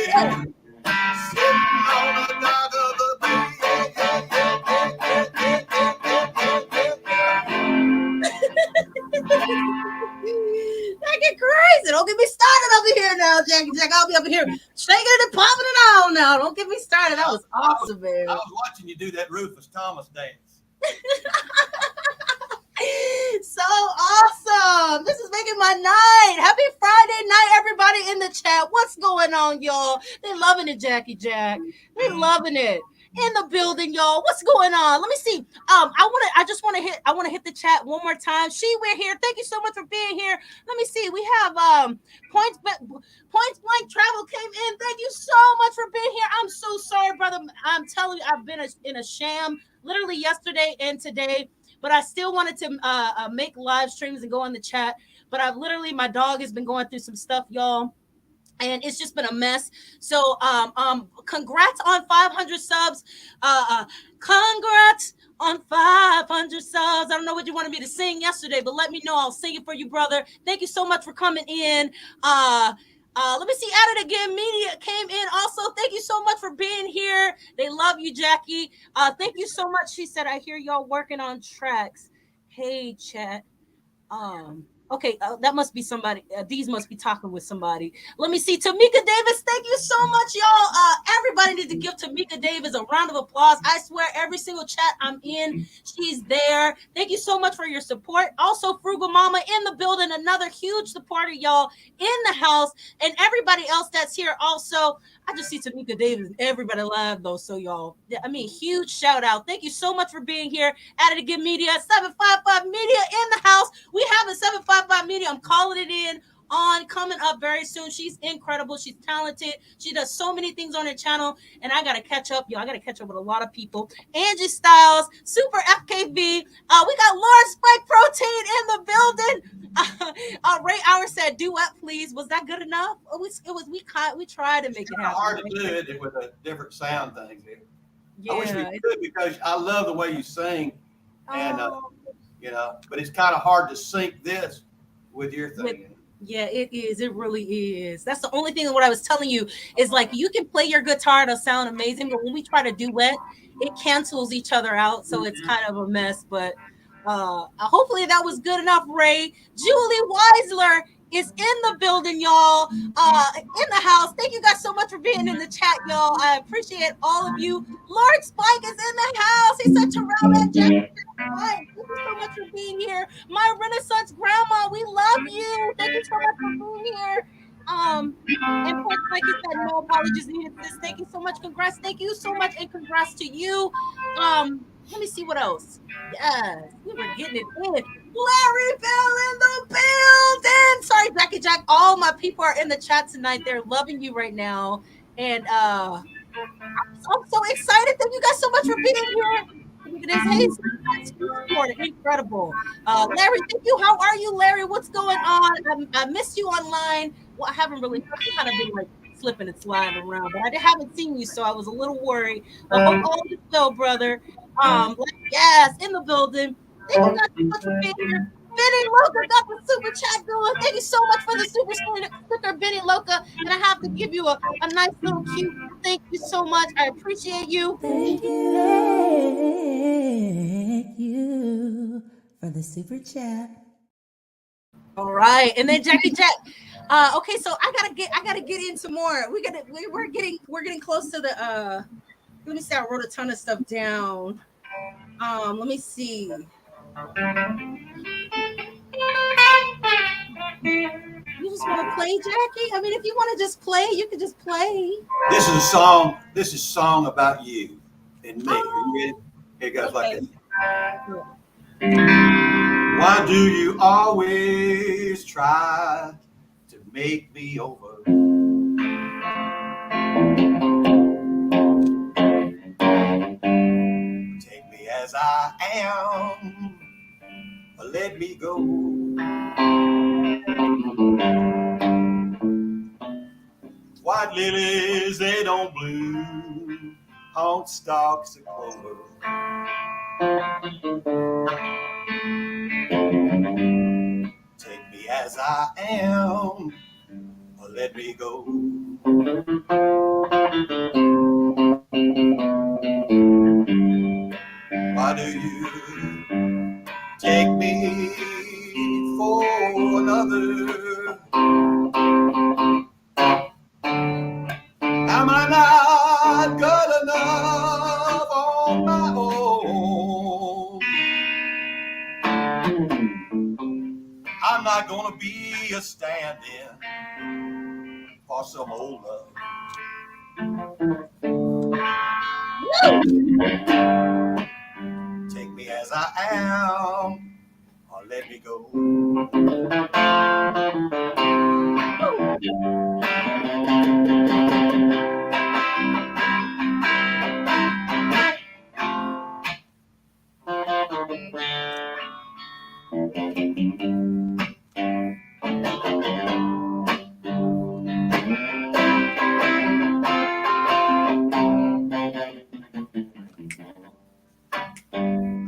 Yeah. Sitting on the dock of the bay. I get crazy. Don't get me started over here now, Jacky Jack. I'll be over here shaking it and popping it on now. Don't get me started. That was awesome, man. I was watching you do that Rufus Thomas dance. So awesome. This is making my night. Happy Friday night, everybody in the chat. What's going on, y'all? They loving it, Jacky Jack. They loving it. In the building, y'all. What's going on? Let me see. I want to hit the chat one more time. We're here. Thank you so much for being here. Let me see. We have Points Blank Travel came in. Thank you so much for being here. I'm so sorry, brother. I'm telling you, I've been in a sham literally yesterday and today. But I still wanted to make live streams and go on the chat. But my dog has been going through some stuff, y'all. And it's just been a mess. So congrats on 500 subs. Congrats on 500 subs. I don't know what you wanted me to sing yesterday, but let me know. I'll sing it for you, brother. Thank you so much for coming in. Let me see. At It Again Media came in also. Thank you so much for being here. They love you, Jackie. Thank you so much. She said, I hear y'all working on tracks. Hey, chat. Okay, that must be somebody. These must be talking with somebody. Let me see. Tamika Davis, thank you so much, y'all. Everybody needs to give Tamika Davis a round of applause. I swear, every single chat I'm in, she's there. Thank you so much for your support. Also, Frugal Mama in the building, another huge supporter, y'all, in the house, and everybody else that's here also. I just see Tamika Davis and everybody live, though. So, y'all, huge shout out. Thank you so much for being here at It Again Media, 755 Media in the house. We have a 755 Media. I'm calling it in on coming up very soon. She's incredible. She's talented. She does so many things on her channel, and I gotta catch up, yo. I gotta catch up with a lot of people. Angie Styles, Super FKV. We got Laura Spike Protein in the building. Ray Hour said, "Duet, please." Was that good enough? We tried to make It's it kind of happen. hard to do it with a different sound things. I wish we Yeah. could because I love the way you sing, and Oh. you know, but it's kind of hard to sync this with your thing. Yeah, it is. It really is. That's the only thing that what I was telling you is like you can play your guitar, it'll sound amazing, but when we try to duet, it cancels each other out. So it's kind of a mess. But hopefully that was good enough, Ray. Julie Weisler is in the building, y'all. In the house. Thank you guys so much for being in the chat, y'all. I appreciate all of you. Lord Spike is in the house. He said Terrill and Jacky Jack White. Thank you so much for being here. My Renaissance grandma, we love you. Thank you so much for being here. And Prince Mikey said no apologies needed, sis. Thank you so much. Congrats. Thank you so much, and congrats to you. Let me see what else. Yes, we were getting it in. Larry Bell in the building. Sorry, Jacky Jack. All my people are in the chat tonight. They're loving you right now. And I'm so excited. Thank you guys so much for being here. Look at this. Hey, support. Incredible. Larry, thank you. How are you, Larry? What's going on? I missed you online. Well, I haven't really kind of been like slipping and sliding around, but I haven't seen you, so I was a little worried. I hope all is well, brother. Yes, in the building. Thank you guys so much for being here. Benny Loca got the super chat going. Thank you so much for the super sticker, Benny Loca. And I have to give you a nice little cute thank you so much. I appreciate you. Thank you for the super chat. All right, and then Jacky Jack. Okay, so I gotta get into more. We're getting close to the let me see. I wrote a ton of stuff down. Let me see. You just want to play, Jacky? I mean, if you want to just play, you can just play. This is a song. This is a song about you and me. Oh. It goes like this. Why do you always try to make me over? Take me as I am, or let me go. White lilies, they don't bloom on stalks of clover. Take me as I am, or let me go. Why do you take me for another? Am I not good enough on my own? I'm not gonna be a stand-in for some old love. Take me as I am, or let me go.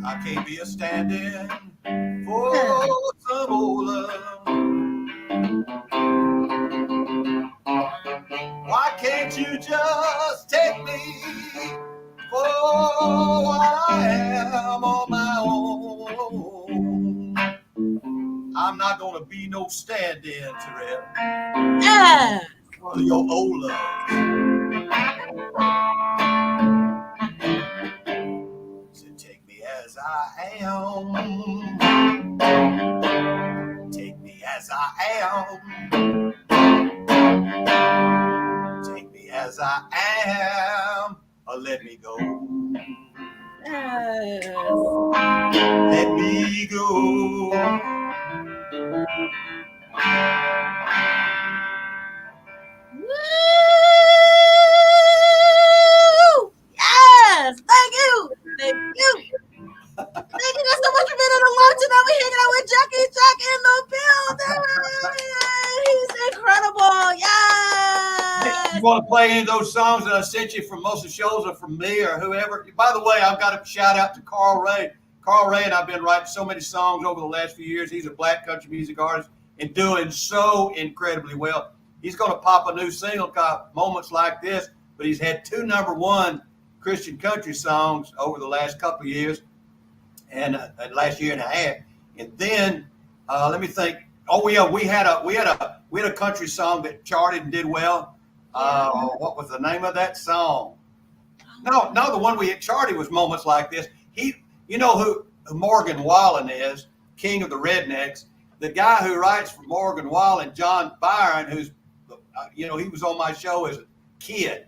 I can't be a stand-in for some old love. Why can't you just take me for what I am on my own? I'm not gonna be no stand-in, Terrill. Yeah. For your old love. So take me as I am. Take me as I am. Take me as I am, or let me go. Yes. Let me go. You want to play any of those songs that I sent you from most of the shows or from me or whoever? By the way, I've got to shout out to Carl Ray. Carl Ray and I've been writing so many songs over the last few years. He's a black country music artist and doing so incredibly well. He's going to pop a new single called Moments Like This, but he's had 2 #1 Christian country songs over the last couple of years and last year and a half. And then let me think. Oh yeah, we had a country song that charted and did well. What was the name of that song? No, the one we had charted was Moments Like This. You know who Morgan Wallen is, King of the Rednecks. The guy who writes for Morgan Wallen, John Byron, who's, he was on my show as a kid,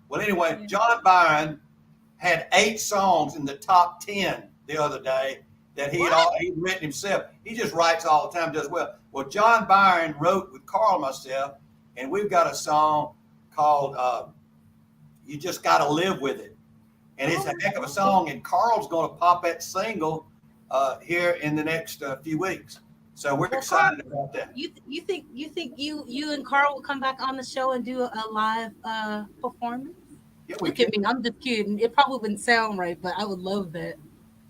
Well, anyway, John Byron had 8 songs in the top 10 the other day that he'd written himself. He just writes all the time, does well. Well, John Byron wrote with Carl and myself, and we've got a song called You Just Gotta Live With It. And it's a heck of a song, and Carl's going to pop that single here in the next few weeks. So we're excited about that. You think you and Carl will come back on the show and do a live performance? Yeah, Look at me, I'm just kidding. It probably wouldn't sound right, but I would love that.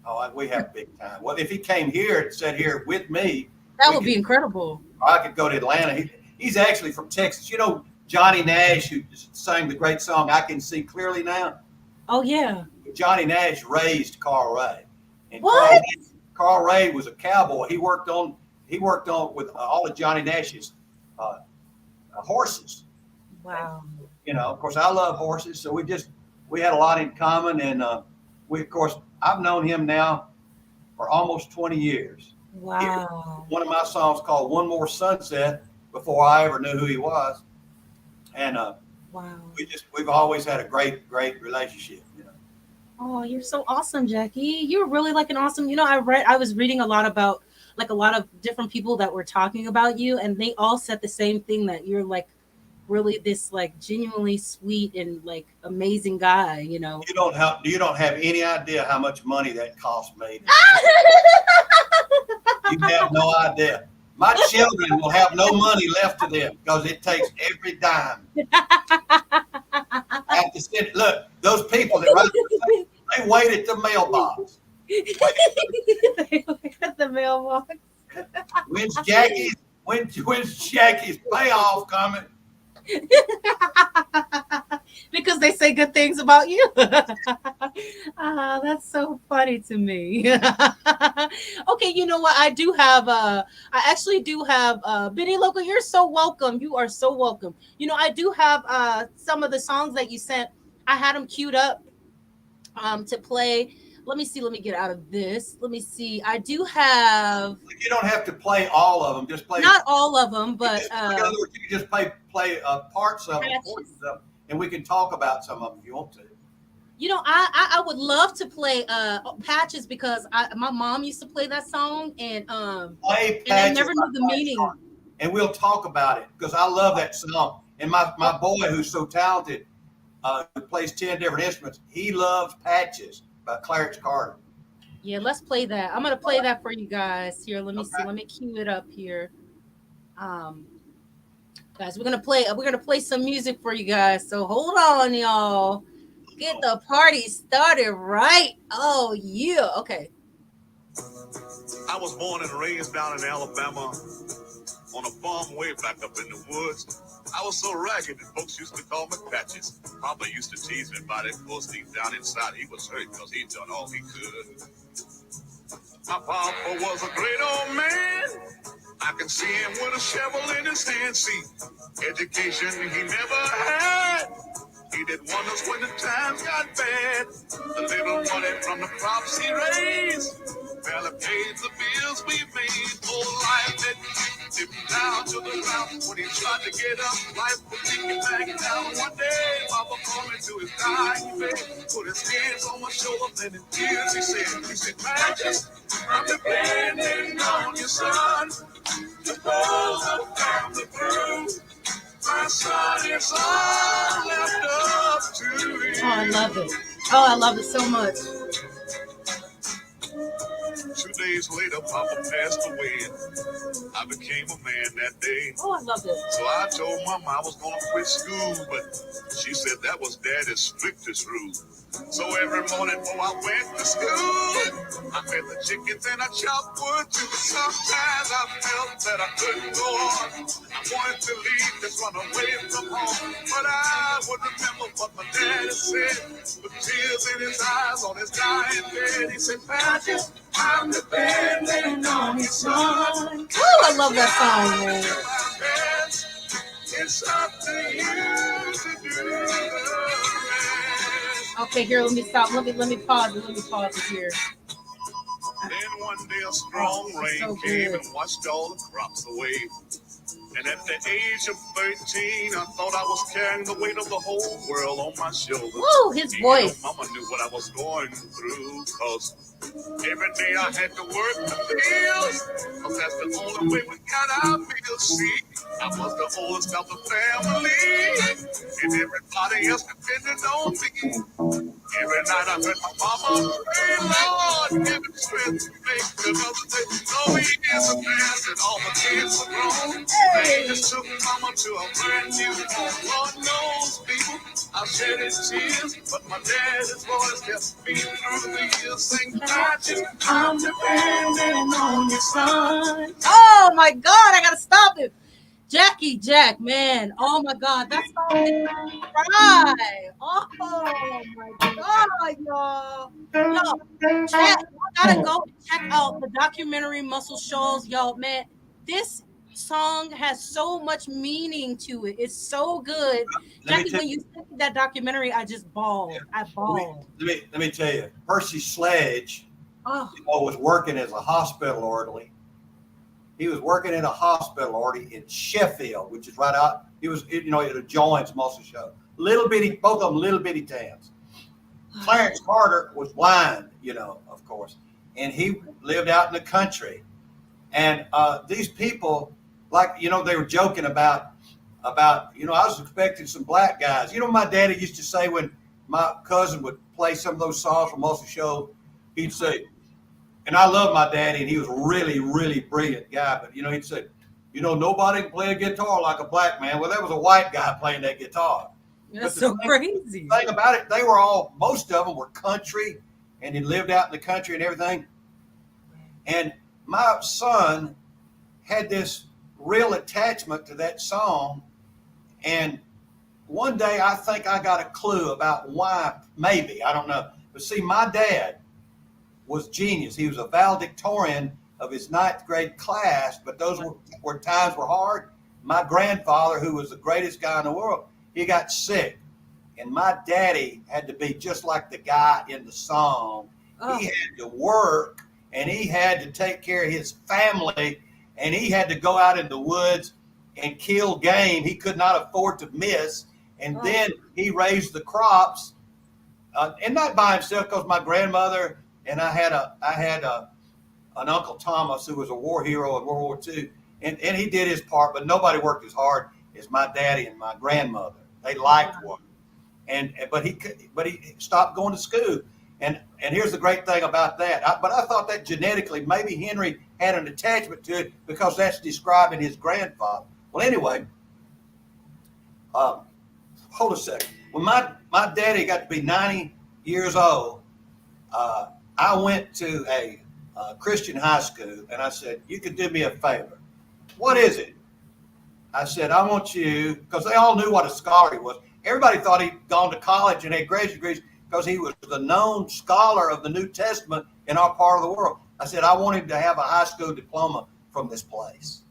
Oh, we have a big time. Well, if he came here and sat here with me, that would be incredible. I could go to Atlanta. He's actually from Texas. You know Johnny Nash, who sang the great song "I Can See Clearly Now." Oh yeah. Johnny Nash raised Carl Ray. And what? Carl Ray was a cowboy. He worked on with all of Johnny Nash's horses. Wow. Of course, I love horses, so we had a lot in common, and I've known him now for almost 20 years. Wow. One of my songs called "One More Sunset" before I ever knew who he was, and wow, we've always had a great relationship. Oh, you're so awesome, Jackie. You're really like an awesome. I was reading a lot about like a lot of different people that were talking about you, and they all said the same thing, that you're like really this like genuinely sweet and like amazing guy. You don't have any idea how much money that cost me. You have no idea. My children will have no money left to them because it takes every dime. I have to send it. Look, those people that write, they wait at the mailbox. They wait at the mailbox. When's Jackie's payoff coming? Because they say good things about you. That's so funny to me. Okay, you know what? I actually do have Benny Local. You're so welcome. You are so welcome. I do have some of the songs that you sent. I had them queued up to play. Let me see. Let me get out of this. Let me see. I do have. You don't have to play all of them. Just play. Not all of them, but in other words, you can just play parts of them, and we can talk about some of them if you want to. I would love to play Patches, because my mom used to play that song, and play Patches, and I never knew the meaning. Song. And we'll talk about it because I love that song. And my boy, who's so talented, who plays 10 different instruments, he loves Patches by Clarence Carter. Yeah, let's play that. I'm gonna play that for you guys. Here, let me see. Let me cue it up here. Guys, we're gonna play some music for you guys. So hold on, y'all. Get the party started right. Oh yeah. Okay. I was born and raised down in Alabama on a farm way back up in the woods. I was so ragged that folks used to call me Patches. Papa used to tease me about it. Of course, deep down inside, he was hurt because he'd done all he could. My papa was a great old man. I can see him with a shovel in his hand. See, education he never had. He did wonders when the times got bad. The little money from the crops he raised barely paid the bills we made. Oh, life had dipped him down to the ground. When he tried to get up, life would take him back down. One day, Papa called me to his dying bed, put his hands on my shoulder, then in tears he said, Patches, I'm depending on you, son, to pull the family through. My son, it's all left up to you. Oh, I love it. Oh, I love it so much. To days later, Papa passed away. I became a man that day. Oh, I love this. So I told Mama I was gonna quit school, but she said that was Daddy's strictest rule. So every morning before I went to school, I fed the chickens and I chopped wood too. Sometimes I felt that I couldn't go on. I wanted to leave, just run away from home. But I would remember what my daddy said. With tears in his eyes on his dying bed, he said, Patrick, I'm depending on you, son. Oh, I love that song, man. It's up to you to do the rest. Okay, here, let me stop. Let me pause it. Let me pause it here. Then one day a strong rain so came good. and washed all the crops away. And at the age of 13, I thought I was carrying the weight of the whole world on my shoulders. Woo, his voice. Mama knew what I was going through, cause every day I had to work the fields, cause that's the only way we got our meals. See, I was the oldest of the family, and everybody else depended on me. Every night I heard my mama pray, Lord, give him strength to make another day. No, he is a man, and all the kids are grown. They just took mama to a brand new home. Lord knows, people, I shed his tears, but my daddy's voice kept me through the years. Sing, Patrick, I'm depending on your son. Oh my God, I gotta stop it. Jacky Jack, man. Oh my God, that song made me cry. Oh my God, y'all. Yo, chat, I gotta go and check out the documentary Muscle Shoals. Yo, man, this song has so much meaning to it. It's so good. Jackie, when you sent me that documentary, I just bawled. I bawled. Let me tell you, Percy Sledge was working as a hospital orderly. He was working in a hospital orderly in Sheffield, which is right out. He was, it adjoins Muscle Shoals. Little bitty, both of them little bitty towns. Clarence Carter was blind, of course, and he lived out in the country. And these people, they were joking about, I was expecting some black guys. My daddy used to say when my cousin would play some of those songs from Muscle Shoals, he'd say, and I love my daddy, and he was a really, really brilliant guy, but, he'd say, nobody can play a guitar like a black man. Well, there was a white guy playing that guitar. That's so crazy. The thing about it, most of them were country, and he lived out in the country and everything. And my son had this real attachment to that song. And one day I think I got a clue about why, maybe, I don't know. But see, my dad was genius. He was a valedictorian of his 9th grade class, but those were times were hard. My grandfather, who was the greatest guy in the world, he got sick. And my daddy had to be just like the guy in the song. He had to work, and he had to take care of his family, and he had to go out in the woods and kill game he could not afford to miss. And then he raised the crops, and not by himself, because my grandmother and I had an Uncle Thomas who was a war hero in World War II, and he did his part, but nobody worked as hard as my daddy and my grandmother. They liked one, but he stopped going to school. And here's the great thing about that. But I thought that genetically, maybe Henry had an attachment to it because that's describing his grandfather. Well, anyway, hold a second. When my daddy got to be 90 years old, I went to a Christian high school, and I said, you could do me a favor. What is it? I said, I want you, because they all knew what a scholar he was. Everybody thought he'd gone to college and had graduate degrees because he was the known scholar of the New Testament in our part of the world. I said, I want him to have a high school diploma from this place.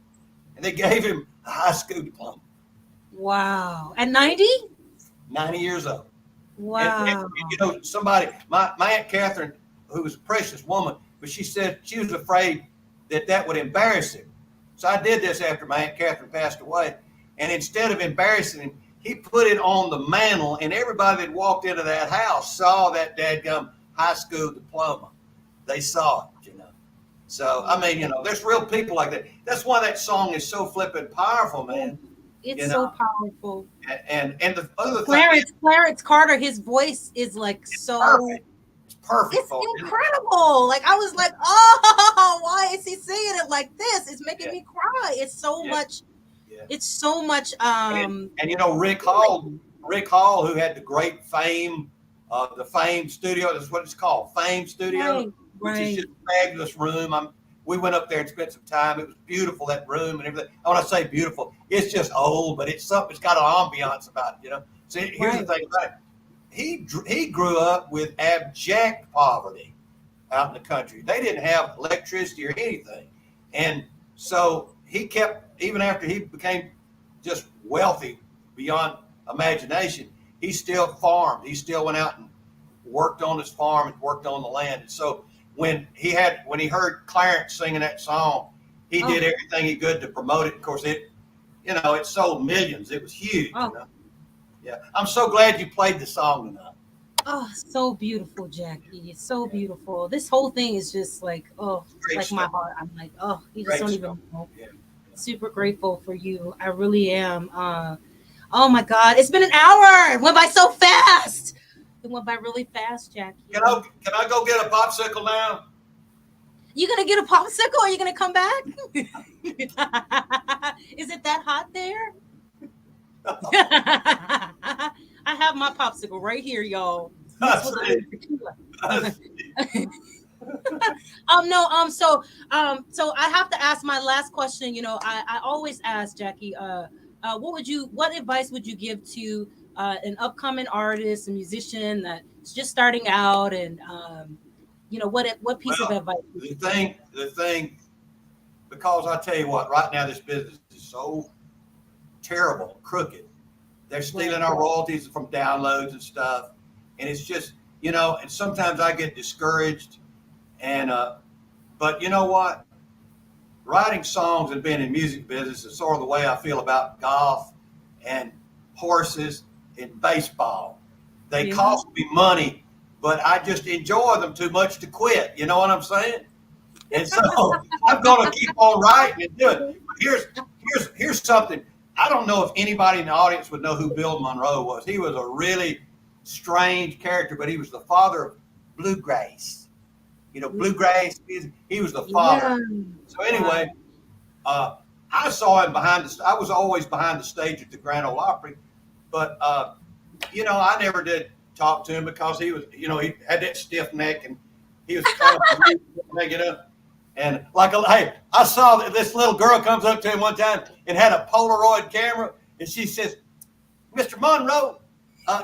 And they gave him a high school diploma. Wow. At 90? 90 years old. Wow. And somebody, my Aunt Catherine, who was a precious woman, but she said she was afraid that would embarrass him. So I did this after my Aunt Catherine passed away. And instead of embarrassing him, he put it on the mantle, and everybody that walked into that house saw that dadgum high school diploma. They saw it, So, I mean, there's real people like that. That's why that song is so flippin' powerful, man. It's so powerful. And the other Clarence Carter, his voice is like so perfect It's for it. incredible. Like I was like, oh, why is he singing it like this? It's making me cry. It's so much. Yeah. It's so much. And you know, Rick Hall, who had the great Fame, the Fame Studio. That's what it's called, Fame Studio, which is just a fabulous room. We went up there and spent some time. It was beautiful, that room and everything. And when I say beautiful, it's just old, but it's something. It's got an ambiance about it, you know. So here's the thing about it. He grew up with abject poverty out in the country. They didn't have electricity or anything, and so he kept, even after he became just wealthy beyond imagination, he still farmed. He still went out and worked on his farm and worked on the land. And so when he heard Clarence singing that song, he did everything he could to promote it. Of course, it sold millions. It was huge. You know? Yeah, I'm so glad you played the song tonight. Oh, so beautiful, Jackie. It's so beautiful. This whole thing is just like, like my heart. I'm like, you just don't even know. Yeah. Super grateful for you. I really am. Oh my God, it's been an hour. It went by so fast. It went by really fast, Jackie. Can I go get a popsicle now? You gonna get a popsicle or are you gonna come back? Is it that hot there? I have my popsicle right here, y'all. So I have to ask my last question. You know, I always ask Jackie, what advice would you give to an upcoming artist, a musician that's just starting out, and you know, what piece of advice? The thing, because I tell you what, right now this business is so terrible, crooked. They're stealing our royalties from downloads and stuff, and it's just, you know. And sometimes I get discouraged, and but you know what? Writing songs and being in music business is sort of the way I feel about golf and horses and baseball. They cost me money, but I just enjoy them too much to quit. You know what I'm saying? And so I'm going to keep on writing and doing it. Here's something. I don't know if anybody in the audience would know who Bill Monroe was. He was a really strange character, but he was the father of bluegrass. You know, bluegrass, he was the father. Yeah. So anyway, I saw him I was always behind the stage at the Grand Ole Opry, but, you know, I never did talk to him because he was, you know, he had that stiff neck and he was trying to make it up. And hey, I saw that this little girl comes up to him one time and had a Polaroid camera, and she says, "Mr. Monroe,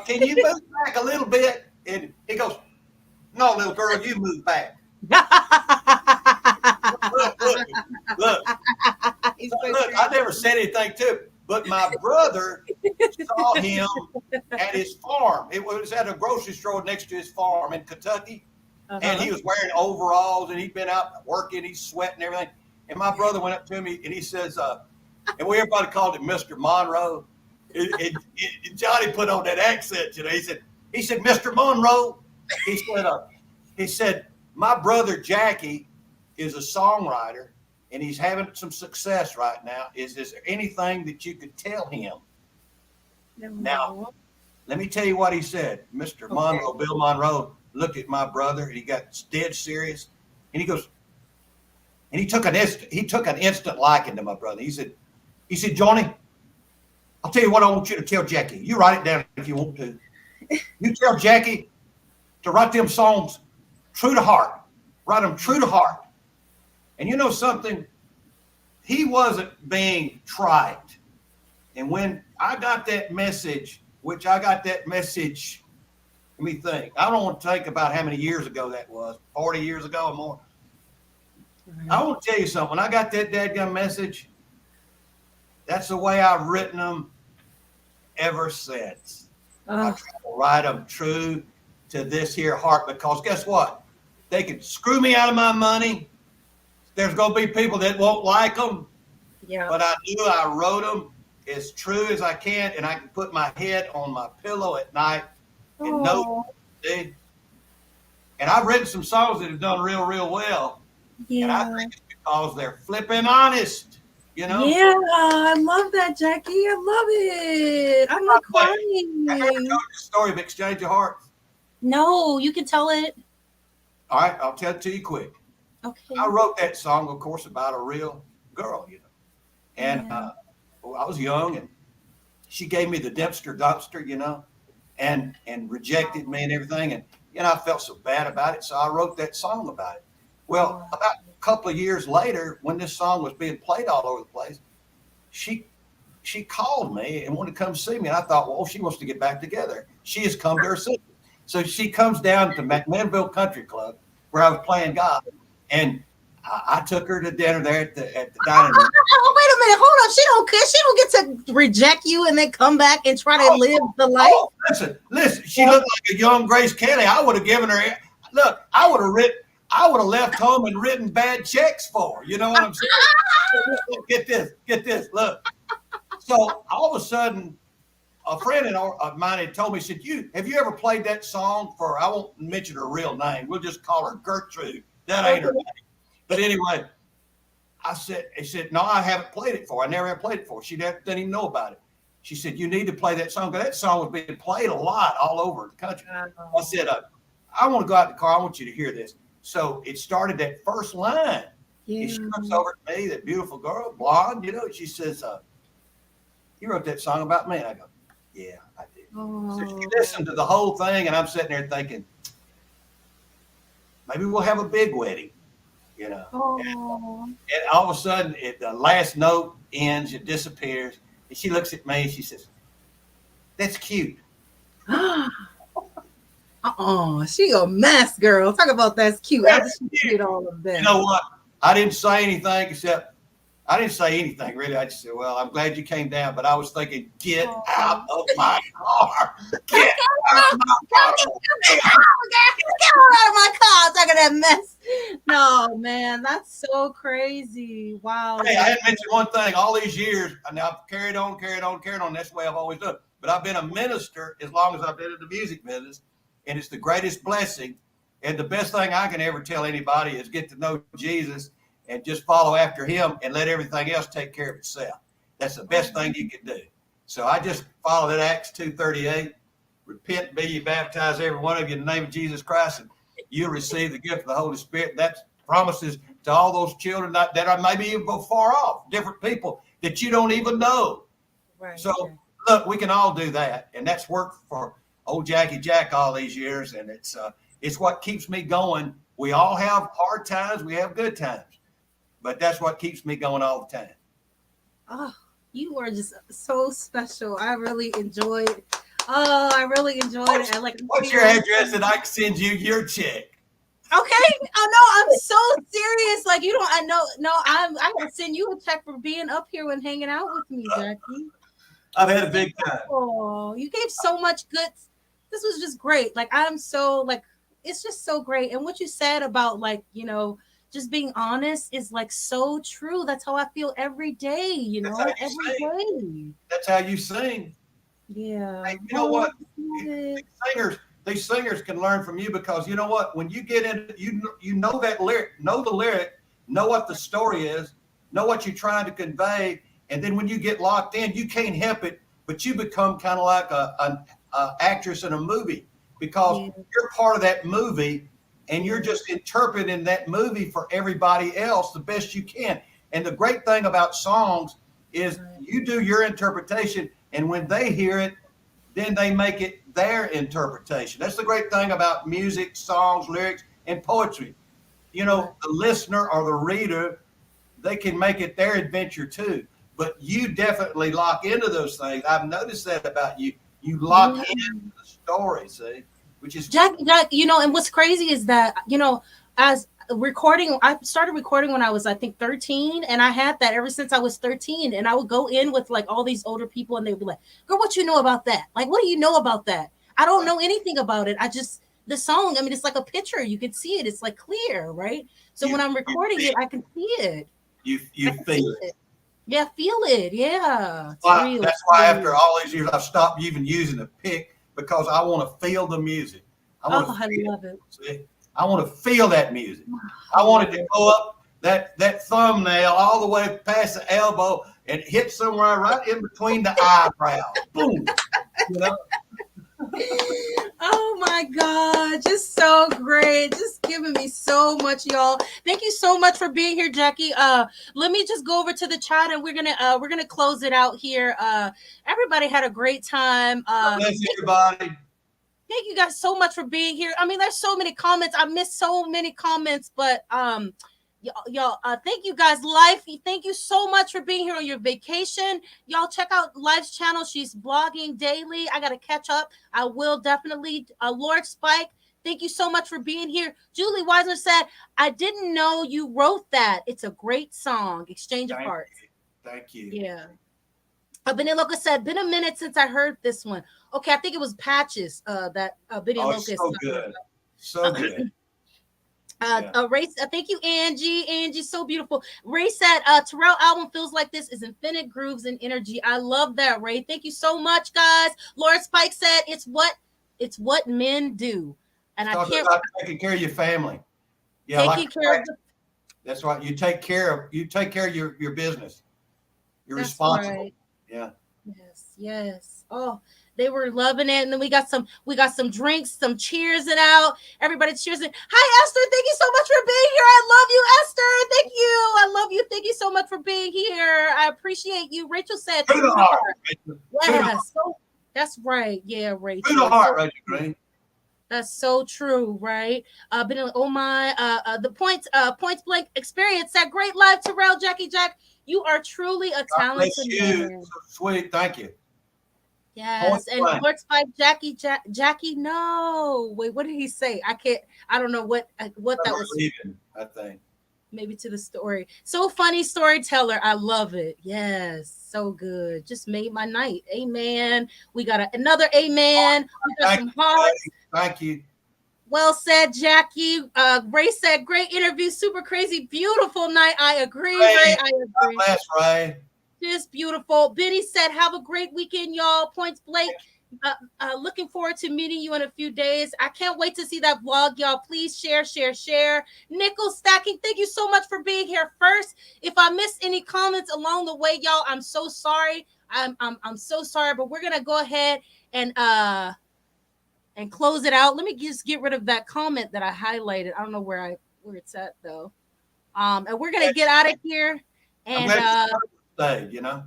can you move back a little bit?" And he goes, "No, little girl, you move back." Look, I never said anything to him, but my brother saw him at his farm. It was at a grocery store next to his farm in Kentucky. And he was wearing overalls, and he'd been out working. He's sweating and everything. And my brother went up to me, and he says, and everybody called him Mr. Monroe. And Johnny put on that accent, you know. He said, "Mr. Monroe," he said, "My brother Jackie is a songwriter, and he's having some success right now. Is there anything that you could tell him?" Now, let me tell you what he said. Mr. Monroe, Bill Monroe, looked at my brother, and he got dead serious, and he goes, and he took an instant liking to my brother. He said, "Johnny, I'll tell you what I want you to tell Jackie. You write it down if you want to. You tell Jackie to write them songs true to heart. Write them true to heart." And you know something? He wasn't being trite. And when I got that message, let me think. I don't want to think about how many years ago that was, 40 years ago or more. I want to tell you something. When I got that dadgum message, that's the way I've written them ever since. I try to write them true to this here heart, because guess what? They can screw me out of my money. There's going to be people that won't like them. Yeah. But I wrote them as true as I can, and I can put my head on my pillow at night and know. And I've written some songs that have done real, real well. Yeah. And I think it's because they're flipping honest, you know? Yeah, I love that, Jackie. I love it. I'm not crying. Have you ever told the story of Exchange of Hearts? No, you can tell it. All right, I'll tell it to you quick. Okay. I wrote that song, of course, about a real girl, you know. And well, I was young, and she gave me the Dempster dumpster, you know, and rejected me and everything. And, you know, I felt so bad about it. So I wrote that song about it. Well, about a couple of years later, when this song was being played all over the place, she called me and wanted to come see me. And I thought, well, she wants to get back together. She has come to her sister. So she comes down to McMinnville Country Club where I was playing golf. And I took her to dinner there at the dining room. Oh, wait a minute. Hold on. She don't get to reject you and then come back and try to live the life. Oh, listen. She looked like a young Grace Kelly. I would have given her. Look, I would have left home and written bad checks for her. You know what I'm saying? Get this. Look. So all of a sudden, a friend of mine had told me, he said, have you ever played that song for, I won't mention her real name. We'll just call her Gertrude. That ain't her name. But anyway, he said, no, I haven't played it for her. I never have played it for her. She didn't even know about it. She said, you need to play that song. Because that song was being played a lot all over the country. I said, I want to go out in the car. I want you to hear this. So it started that first line. Yeah. She comes over to me, that beautiful girl, blonde, you know, she says, you wrote that song about me. And I go, yeah, I did. Oh. So she listened to the whole thing, and I'm sitting there thinking, maybe we'll have a big wedding, you know. Oh. And all of a sudden, the last note ends, it disappears, and she looks at me and she says, that's cute. She a mess, girl. Talk about that's cute. That's cute. All of that. You know what? I didn't say anything except, I didn't say anything really. I just said, well, I'm glad you came down, but I was thinking, get out of my car. Get out of my car. Get out of my car. Talking that mess. No, man, that's so crazy. Wow. Hey, I hadn't mentioned one thing all these years. And I've carried on. That's the way I've always done. But I've been a minister as long as I've been in the music business, and it's the greatest blessing. And the best thing I can ever tell anybody is get to know Jesus and just follow after him and let everything else take care of itself. That's the best thing you can do. So I just follow that Acts 2:38. Repent, be ye baptized, every one of you, in the name of Jesus Christ, and you'll receive the gift of the Holy Spirit. That promises to all those children that are maybe even far off, different people that you don't even know. Right. So look, we can all do that. And that's worked for old Jacky Jack all these years. And it's what keeps me going. We all have hard times. We have good times. But that's what keeps me going all the time. Oh, you are just so special. I really enjoyed it. Oh, I really enjoyed it. What's your address and I can send you your check? Okay. Oh no, I'm so serious. Like you don't. I know. No, I gotta send you a check for being up here and hanging out with me, Jacky. I've had a big time. Oh, you gave so much good. This was just great. Like I'm so like it's just so great. And what you said about like just being honest is like so true. That's how I feel every day, every day. That's how you sing. Yeah. Hey, you know what? These singers can learn from you because you know what? When you get into you know that lyric, know the lyric, know what the story is, know what you're trying to convey, and then when you get locked in, you can't help it, but you become kind of like an actress in a movie because you're part of that movie. And you're just interpreting that movie for everybody else the best you can. And the great thing about songs is you do your interpretation, and when they hear it, then they make it their interpretation. That's the great thing about music, songs, lyrics, and poetry. The listener or the reader, they can make it their adventure too. But you definitely lock into those things. I've noticed that about you. You lock into the story, see? Which is Jack, and what's crazy is that, as recording, I started recording when I was, I think 13. And I had that ever since I was 13. And I would go in with like all these older people and they would be like, girl, what you know about that? Like, what do you know about that? I don't know anything about it. The song, it's like a picture. You can see it. It's like clear, right? So when I'm recording it, I can see it. You feel it. Yeah, feel it. Yeah. Well, that's why after all these years, I've stopped even using a pick. Because I want to feel the music. I love it. See? I want to feel that music. I want it to go up that thumbnail all the way past the elbow and hit somewhere right in between the eyebrows. Boom. Oh my God, just so great. Just giving me so much, y'all. Thank you so much for being here, Jackie. Let me just go over to the chat and we're gonna close it out here. Everybody had a great time. Bless everybody. Thank you guys so much for being here. I mean, there's so many comments. I missed so many comments, but y'all, thank you guys. Life, thank you so much for being here on your vacation. Y'all check out Life's channel. She's blogging daily. I gotta catch up. I will definitely. Lord Spike, thank you so much for being here. Julie Weisner said, I didn't know you wrote that. It's a great song. Exchange of Hearts. Thank you. Yeah. Benny Locust said, been a minute since I heard this one. Okay, I think it was Patches that Benny Locust. So good. So good. Ray, thank you, Angie. Angie's so beautiful. Ray said, Terrill album feels like this is infinite grooves and energy. I love that, Ray. Thank you so much, guys. Laura Spike said, it's what men do. And I can't about taking care of your family. Yeah, taking care of that's right. You take care of your business. You're responsible. Right. Yeah. Yes. Oh, they were loving it. And then we got some drinks, some cheers it out. Everybody cheers it. Hi, Esther. Thank you so much for being here. I love you, Esther. Thank you. I love you. Thank you so much for being here. I appreciate you. Rachel said, yeah, so that's right. Yeah, Rachel. Rachel Green. That's so true, right? Oh my, the points blank experience. That great live, Terrill Jacky Jack. You are truly a talented man. So sweet, thank you. Yes, and Lord Spike, Jackie. No, wait, what did he say? I don't know what that was. Leaving, I think. Maybe to the story. So funny storyteller. I love it. Yes, so good. Just made my night. Amen. We got another amen. We got some hearts. Thank you. Well said, Jackie. Ray said, great interview, super crazy, beautiful night. I agree, Ray. I agree. God bless, Ray. Just beautiful. Benny said, have a great weekend, y'all. Points Blake. Looking forward to meeting you in a few days. I can't wait to see that vlog, y'all. Please share. Nickel Stacking, thank you so much for being here. First, if I missed any comments along the way, y'all, I'm so sorry. I'm so sorry, but we're gonna go ahead and close it out. Let me just get rid of that comment that I highlighted. I don't know where it's at though. And we're gonna get out of here. And stayed, you know.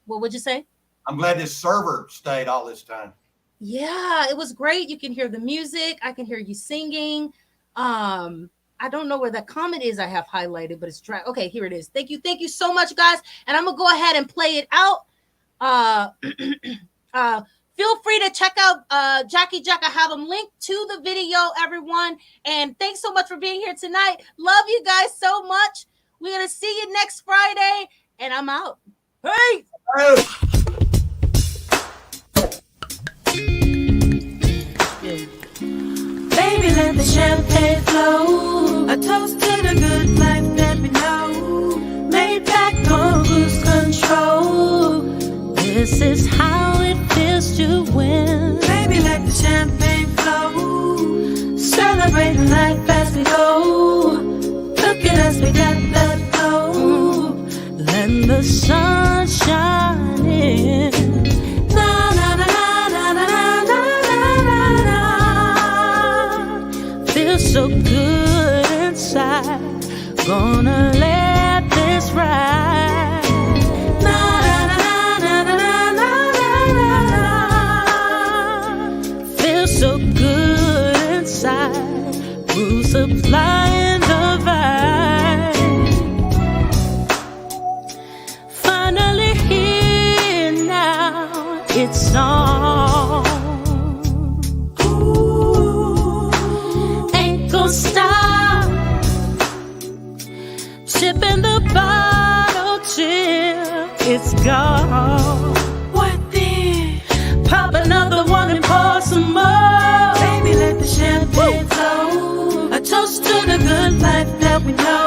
What would you say? I'm glad this server stayed all this time. Yeah, it was great. You can hear the music. I can hear you singing. I don't know where that comment is I have highlighted, but it's dry. Okay, here it is. Thank you so much, guys. And I'm gonna go ahead and play it out. Feel free to check out Jacky Jack. I have them linked to the video, everyone. And thanks so much for being here tonight. Love you guys so much. We're gonna see you next Friday, and I'm out. Hey! Baby, let the champagne flow. A toast to the good life that we know. Made back on cruise control. This is how it feels to win. Baby, let the champagne flow. Celebrating life as we go. Look at us, we got that glow. Let the sun shine in. Na na na na na na na na na. Feels so good inside. Gonna let this ride. Na na na na na na na. Feels so good inside. Who's supplying the vibe? Finally here now. It's on. Ain't gonna stop. Sipping the bottle till it's gone. What then? Pop another one and pour some more. Baby, let the champagne flow. A toast to the good life that we know.